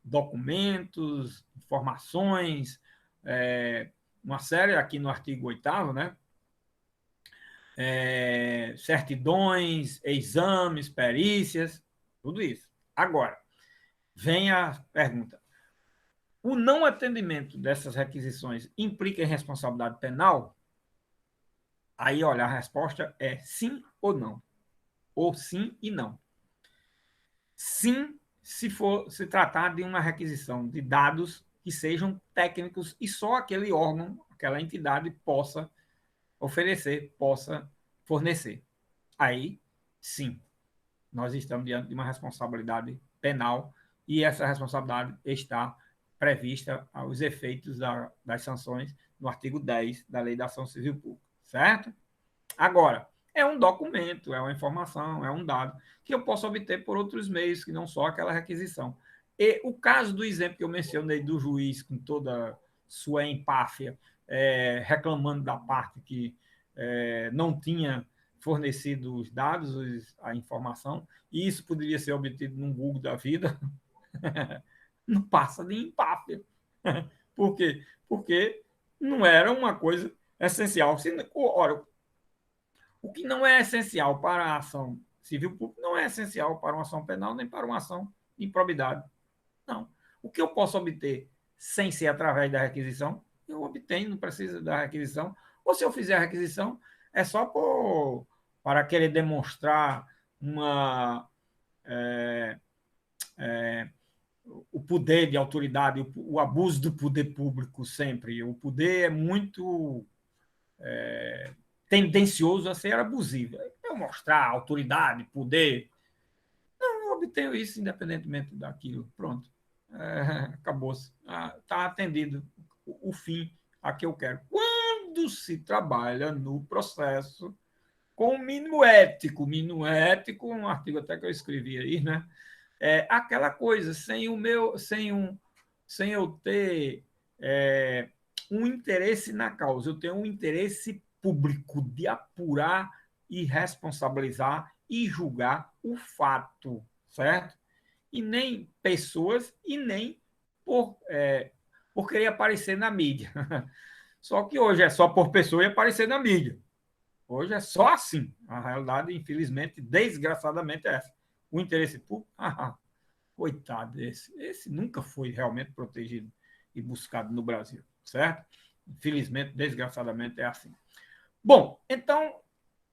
documentos, informações, uma série aqui no artigo 8º, né? Certidões, exames, perícias, tudo isso. Agora, vem a pergunta: o não atendimento dessas requisições implica em responsabilidade penal? Aí, olha, a resposta é sim ou não. Ou sim e não. Sim, se for se tratar de uma requisição de dados que sejam técnicos e só aquele órgão, aquela entidade possa oferecer, possa fornecer. Aí, sim, nós estamos diante de uma responsabilidade penal e essa responsabilidade está prevista aos efeitos das sanções no artigo 10 da Lei da Ação Civil Pública, certo? Agora, é um documento, é uma informação, é um dado que eu posso obter por outros meios, que não só aquela requisição. E o caso do exemplo que eu mencionei do juiz, com toda sua empáfia, reclamando da parte que não tinha fornecido os dados, a informação, e isso poderia ser obtido num Google da vida, não passa de empáfia. Por quê? Porque não era uma coisa essencial. Ora, o que não é essencial para a ação civil pública não é essencial para uma ação penal nem para uma ação de improbidade. Não. O que eu posso obter sem ser através da requisição, eu obtenho, não precisa da requisição. Ou se eu fizer a requisição, é só por para querer demonstrar o poder de autoridade, o abuso do poder público sempre. O poder é muito tendencioso a ser abusivo. Eu mostrar autoridade, poder, eu obtenho isso independentemente daquilo. Pronto. Acabou-se. Está atendido o fim a que eu quero. Quando se trabalha no processo com o mínimo ético, um artigo até que eu escrevi aí, né? Aquela coisa, sem eu ter um interesse na causa, eu tenho um interesse público de apurar e responsabilizar e julgar o fato, certo? E nem pessoas, e nem por querer aparecer na mídia. Só que hoje é só por pessoa e aparecer na mídia. Hoje é só assim. A realidade, infelizmente, desgraçadamente, é essa. O interesse público, coitado desse. Esse nunca foi realmente protegido e buscado no Brasil, certo? Infelizmente, desgraçadamente, é assim. Bom, então,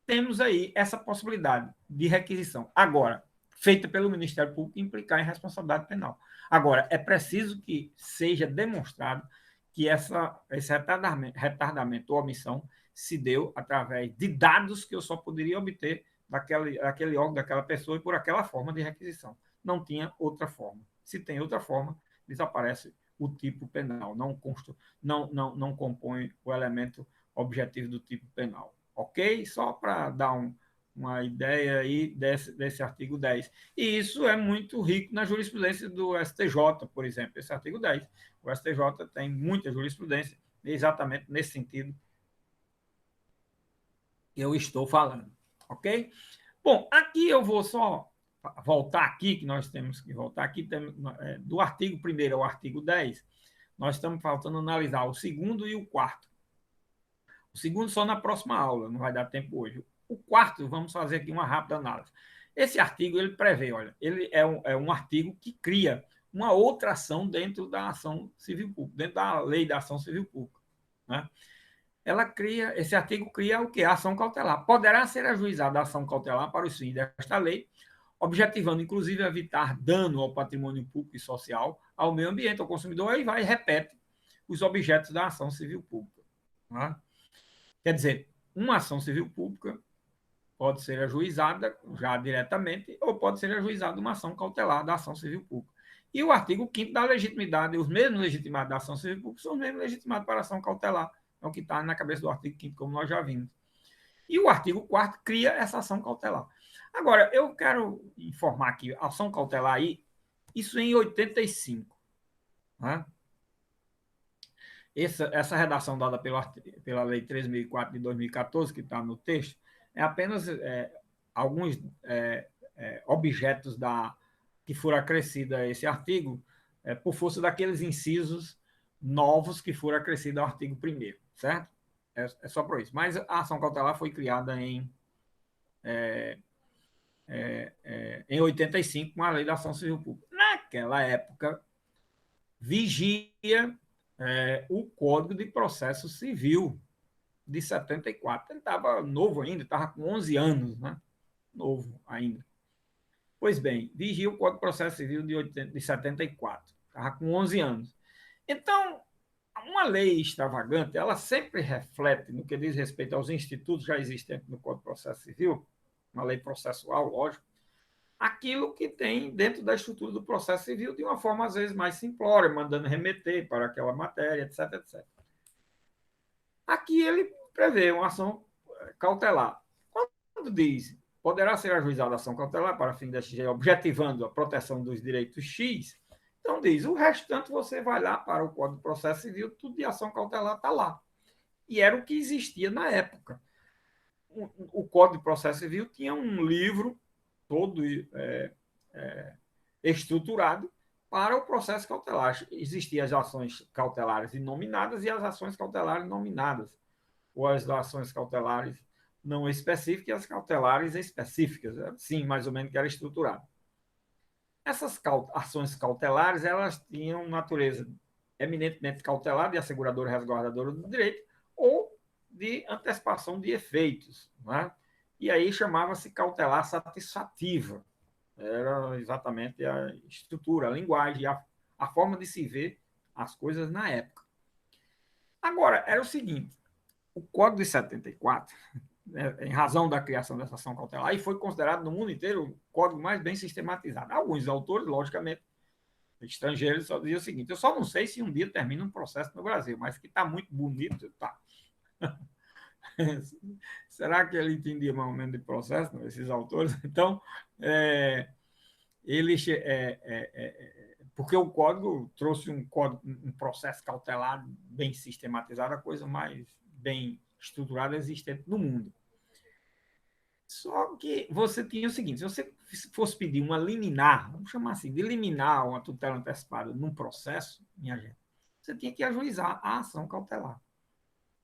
temos aí essa possibilidade de requisição. Agora, feita pelo Ministério Público, implicar em responsabilidade penal. Agora, é preciso que seja demonstrado que esse retardamento ou omissão se deu através de dados que eu só poderia obter daquele órgão, daquela pessoa e por aquela forma de requisição. Não tinha outra forma. Se tem outra forma, desaparece o tipo penal, não compõe o elemento objetivo do tipo penal. Ok? Só para dar uma ideia aí desse artigo 10. E isso é muito rico na jurisprudência do STJ, por exemplo, esse artigo 10. O STJ tem muita jurisprudência exatamente nesse sentido que eu estou falando. Ok? Bom, aqui eu vou só voltar aqui, que nós temos que voltar aqui, do artigo 1º ao artigo 10, nós estamos faltando analisar o segundo e o quarto. O segundo só na próxima aula, não vai dar tempo hoje. O quarto, vamos fazer aqui uma rápida análise. Esse artigo, ele prevê, olha, ele é um artigo que cria uma outra ação dentro da ação civil pública, dentro da lei da ação civil pública, né? Esse artigo cria o que? A ação cautelar. Poderá ser ajuizada a ação cautelar para os fins desta lei, objetivando, inclusive, evitar dano ao patrimônio público e social, ao meio ambiente, ao consumidor, e vai e repete os objetos da ação civil pública, né? Quer dizer, uma ação civil pública pode ser ajuizada já diretamente ou pode ser ajuizada uma ação cautelar da ação civil pública. E o artigo 5º da legitimidade, os mesmos legitimados da ação civil pública são os mesmos legitimados para a ação cautelar. É o que está na cabeça do artigo 5º, como nós já vimos. E o artigo 4º cria essa ação cautelar. Agora, eu quero informar aqui, a ação cautelar aí, isso em 85, né? Essa redação dada pela Lei 3.004 de 2014, que está no texto, é apenas alguns objetos que foram acrescidos a esse artigo por força daqueles incisos novos que foram acrescidos ao artigo 1º, certo? É só por isso. Mas a ação cautelar foi criada em 85 com a Lei da Ação Civil Pública. Naquela época, vigia o Código de Processo Civil de 74. Ele estava novo ainda, estava com 11 anos, né? Novo ainda. Pois bem, vigia o Código de Processo Civil de 74. Estava com 11 anos. Então, uma lei extravagante, ela sempre reflete, no que diz respeito aos institutos já existentes no Código de Processo Civil, uma lei processual, lógico, aquilo que tem dentro da estrutura do processo civil de uma forma, às vezes, mais simplória, mandando remeter para aquela matéria, etc, etc. Aqui ele prevê uma ação cautelar. Quando diz poderá ser ajuizada a ação cautelar para fim da XG, objetivando a proteção dos direitos X, então diz, o restante você vai lá para o Código de Processo Civil, tudo de ação cautelar está lá. E era o que existia na época. O Código de Processo Civil tinha um livro todo estruturado para o processo cautelar. Existiam as ações cautelares inominadas e as ações cautelares nominadas, ou as ações cautelares não específicas e as cautelares específicas. Sim, mais ou menos que era estruturado. Essas ações cautelares, elas tinham natureza eminentemente cautelar, de asseguradora e resguardadora do direito, ou de antecipação de efeitos, né? e aí chamava-se cautelar satisfativa. Era exatamente a estrutura, a linguagem, a forma de se ver as coisas na época. Agora, era o seguinte, o Código de 74, né, em razão da criação dessa ação cautelar, e foi considerado no mundo inteiro o código mais bem sistematizado. Alguns autores, logicamente, estrangeiros, só diziam o seguinte, eu só não sei se um dia termina um processo no Brasil, mas que está muito bonito, tá. Será que ele entendia mais ou menos de processo, não, esses autores? Então, eles, porque o código trouxe um processo cautelar bem sistematizado, a coisa mais bem estruturada existente no mundo. Só que você tinha o seguinte, se você fosse pedir uma liminar, vamos chamar assim, de liminar uma tutela antecipada num processo, minha gente, você tinha que ajuizar a ação cautelar,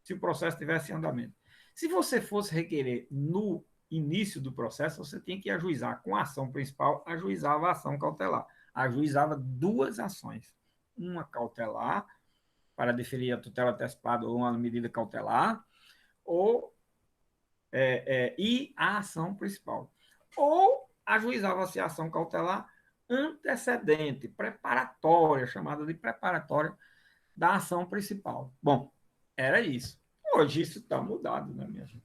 se o processo tivesse em andamento. Se você fosse requerer no início do processo, você tinha que ajuizar com a ação principal, ajuizava a ação cautelar. Ajuizava duas ações. Uma cautelar, para deferir a tutela antecipada ou uma medida cautelar, e a ação principal. Ou ajuizava-se a ação cautelar antecedente, preparatória, chamada de preparatória da ação principal. Bom, era isso. Hoje isso está mudado, né, minha gente?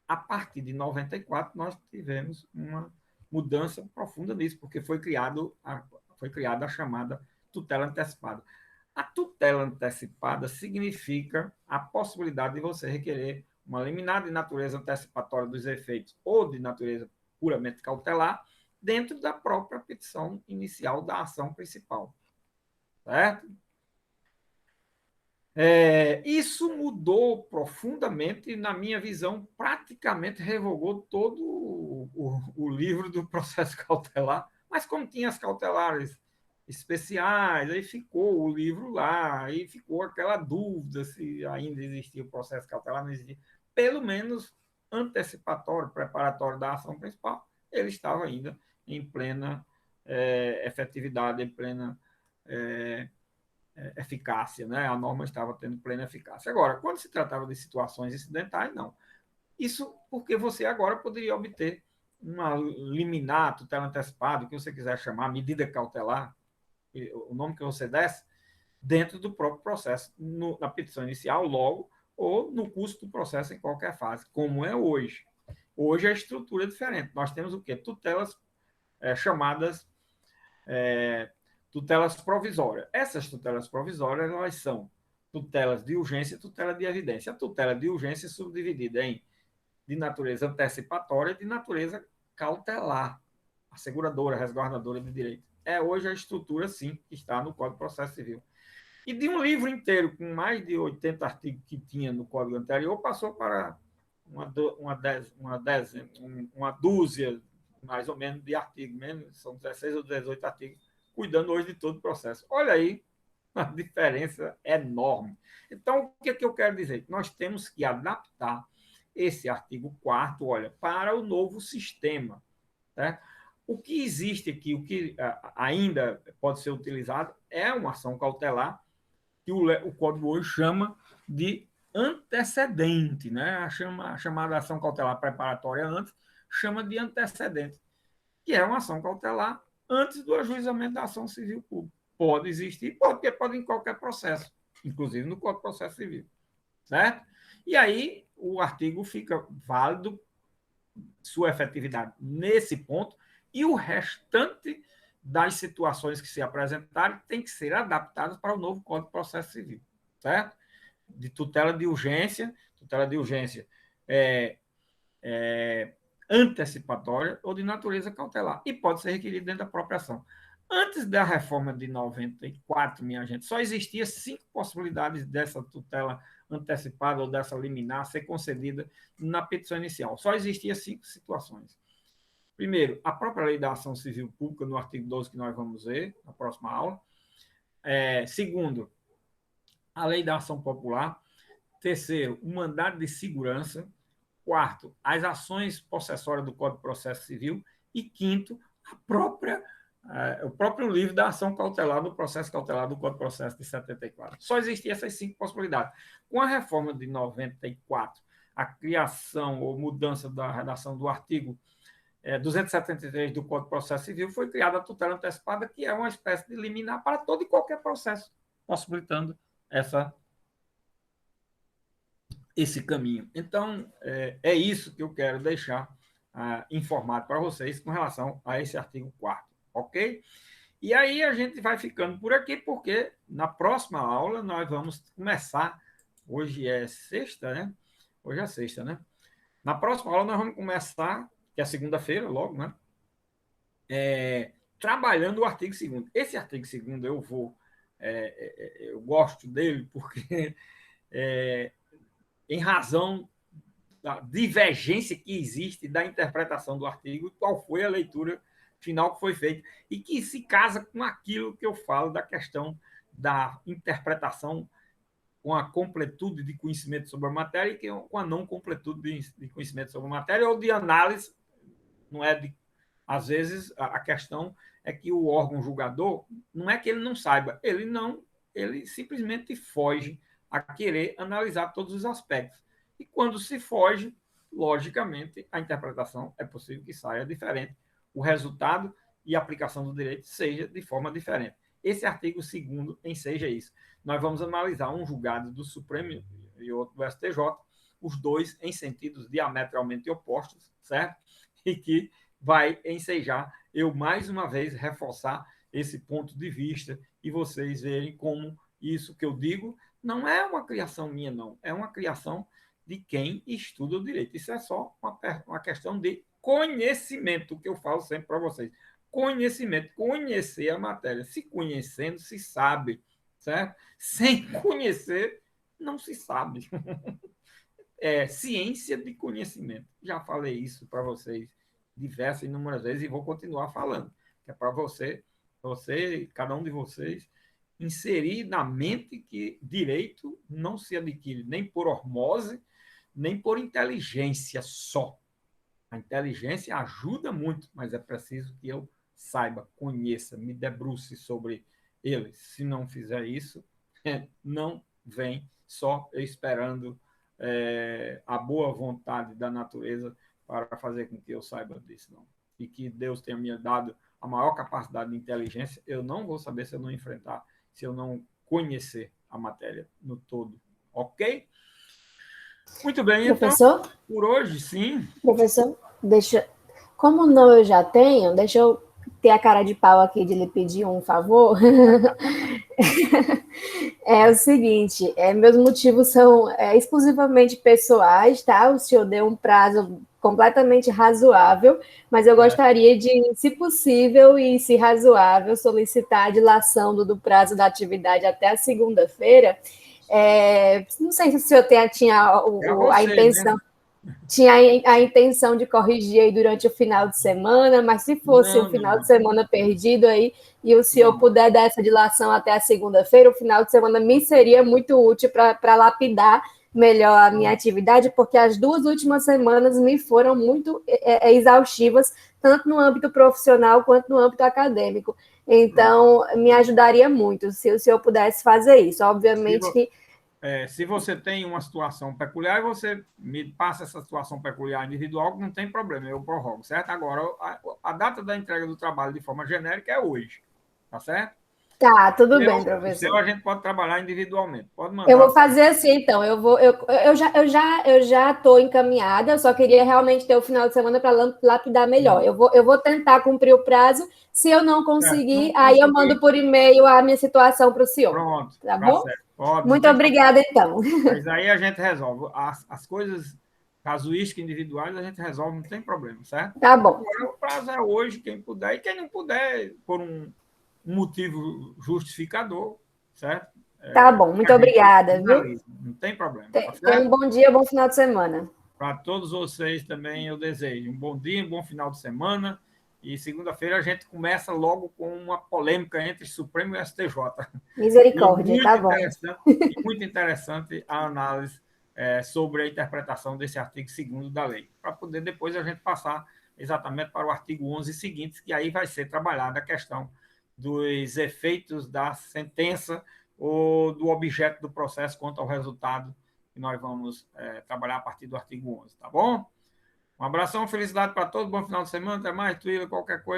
A partir de 94, nós tivemos uma mudança profunda nisso, porque foi criada a chamada tutela antecipada. A tutela antecipada significa a possibilidade de você requerer uma liminar de natureza antecipatória dos efeitos ou de natureza puramente cautelar dentro da própria petição inicial da ação principal. Certo? Isso mudou profundamente, na minha visão, praticamente revogou todo o livro do processo cautelar, mas como tinha as cautelares especiais, aí ficou o livro lá, aí ficou aquela dúvida se ainda existia o processo cautelar, não existia. Pelo menos antecipatório, preparatório da ação principal, ele estava ainda em plena efetividade, em plena eficácia, né? A norma estava tendo plena eficácia. Agora, quando se tratava de situações incidentais, não. Isso porque você agora poderia obter uma liminar, tutela antecipada, o que você quiser chamar, medida cautelar, o nome que você desse, dentro do próprio processo, na petição inicial, logo, ou no curso do processo em qualquer fase, como é hoje. Hoje a estrutura é diferente. Nós temos o quê? Tutelas chamadas tutelas provisórias. Essas tutelas provisórias, elas são tutelas de urgência e tutela de evidência. A tutela de urgência é subdividida em de natureza antecipatória e de natureza cautelar, asseguradora, resguardadora de direito. É hoje a estrutura, sim, que está no Código de Processo Civil. E de um livro inteiro, com mais de 80 artigos que tinha no Código anterior, passou para uma dúzia, mais ou menos, de artigos, menos, são 16 ou 18 artigos, cuidando hoje de todo o processo. Olha aí, a diferença é enorme. Então, o que, é que eu quero dizer? Nós temos que adaptar esse artigo 4º, olha, para o novo sistema. Né? O que existe aqui, o que ainda pode ser utilizado, é uma ação cautelar, que o Código hoje chama de antecedente. Né? A chamada ação cautelar preparatória antes chama de antecedente, que é uma ação cautelar antes do ajuizamento da ação civil pública. Pode existir, porque pode em qualquer processo, inclusive no Código de Processo Civil. Certo? E aí o artigo fica válido, sua efetividade nesse ponto, e o restante das situações que se apresentarem tem que ser adaptadas para o novo Código de Processo Civil. Certo? De tutela de urgência antecipatória ou de natureza cautelar, e pode ser requerido dentro da própria ação. Antes da reforma de 94, minha gente, só existia 5 possibilidades dessa tutela antecipada ou dessa liminar ser concedida na petição inicial. Só existia 5 situações. Primeiro, a própria lei da ação civil pública, no artigo 12, que nós vamos ver na próxima aula. Segundo, a lei da ação popular. Terceiro, o mandado de segurança. Quarto, as ações possessórias do Código de Processo Civil. E quinto, o próprio livro da ação cautelar, do processo cautelar do Código de Processo de 74. Só existiam essas 5 possibilidades. Com a reforma de 94, a criação ou mudança da redação do artigo 273 do Código de Processo Civil, foi criada a tutela antecipada, que é uma espécie de liminar para todo e qualquer processo, possibilitando esse caminho. Então, é isso que eu quero deixar informado para vocês com relação a esse artigo 4º, ok? E aí a gente vai ficando por aqui, porque na próxima aula nós vamos começar, hoje é sexta, né? Hoje é sexta, né? Na próxima aula nós vamos começar, que é segunda-feira, logo, né? Trabalhando o artigo 2º. Esse artigo 2º eu gosto dele porque em razão da divergência que existe da interpretação do artigo, qual foi a leitura final que foi feita, e que se casa com aquilo que eu falo da questão da interpretação com a completude de conhecimento sobre a matéria e com a não completude de conhecimento sobre a matéria, ou de análise, não é de... Às vezes, a questão é que o órgão julgador, não é que ele não saiba, ele simplesmente foge a querer analisar todos os aspectos. E quando se foge, logicamente, a interpretação é possível que saia diferente. O resultado e a aplicação do direito seja de forma diferente. Esse artigo 2º enseja isso. Nós vamos analisar um julgado do Supremo e outro do STJ, os dois em sentidos diametralmente opostos, certo? E que vai ensejar eu, mais uma vez, reforçar esse ponto de vista e vocês verem como isso que eu digo não é uma criação minha, não. É uma criação de quem estuda o direito. Isso é só uma questão de conhecimento, que eu falo sempre para vocês. Conhecimento, conhecer a matéria. Se conhecendo, se sabe, certo? Sem conhecer, não se sabe. É ciência de conhecimento. Já falei isso para vocês diversas e inúmeras vezes e vou continuar falando. Que é para você, cada um de vocês, inserir na mente que direito não se adquire nem por osmose, nem por inteligência só. A inteligência ajuda muito, mas é preciso que eu saiba, conheça, me debruce sobre ele. Se não fizer isso, não vem só esperando a boa vontade da natureza para fazer com que eu saiba disso, não. E que Deus tenha me dado a maior capacidade de inteligência, eu não vou saber se eu não enfrentar, se eu não conhecer a matéria no todo. Ok? Muito bem, Professor? Então, por hoje, sim. Professor, como não eu já tenho, deixa eu ter a cara de pau aqui de lhe pedir um favor. É o seguinte, meus motivos são exclusivamente pessoais, tá? O senhor deu um prazo completamente razoável, mas eu gostaria de, se possível e se razoável, solicitar a dilação do prazo da atividade até a segunda-feira. Não sei se o senhor tinha a intenção... Né? Tinha a intenção de corrigir aí durante o final de semana, mas se fosse um final de semana perdido aí, e o senhor puder dar essa dilação até a segunda-feira, o final de semana me seria muito útil para lapidar melhor a minha atividade, porque as 2 últimas semanas me foram muito exaustivas, tanto no âmbito profissional quanto no âmbito acadêmico. Então, me ajudaria muito se o senhor pudesse fazer isso. Obviamente que... se você tem uma situação peculiar, você me passa essa situação peculiar individual, não tem problema, eu prorrogo, certo? Agora, a data da entrega do trabalho de forma genérica é hoje, tá certo? Tá, tudo bem, professor. O seu a gente pode trabalhar individualmente, pode mandar. Eu vou fazer assim, então, eu já estou encaminhada, eu só queria realmente ter o final de semana para lapidar melhor. Eu vou tentar cumprir o prazo, se eu não conseguir, aí eu mando por e-mail a minha situação para o senhor. Pronto, tá bom? Certo. Pode, muito obrigada, então. Mas aí a gente resolve. As coisas casuísticas individuais a gente resolve, não tem problema, certo? Tá bom. Agora, o prazo é hoje, quem puder, e quem não puder, por um motivo justificador, certo? Tá bom, muito obrigada, viu? Não tem problema. Tenha um bom dia, bom final de semana. Para todos vocês também eu desejo um bom dia, um bom final de semana. E segunda-feira a gente começa logo com uma polêmica entre Supremo e STJ. Misericórdia, tá bom. Muito interessante a análise sobre a interpretação desse artigo 2º da lei, para poder depois a gente passar exatamente para o artigo 11 seguinte, que aí vai ser trabalhada a questão dos efeitos da sentença ou do objeto do processo quanto ao resultado que nós vamos trabalhar a partir do artigo 11, tá bom? Um abração, felicidade para todos, bom final de semana, até mais, Twitter, qualquer coisa.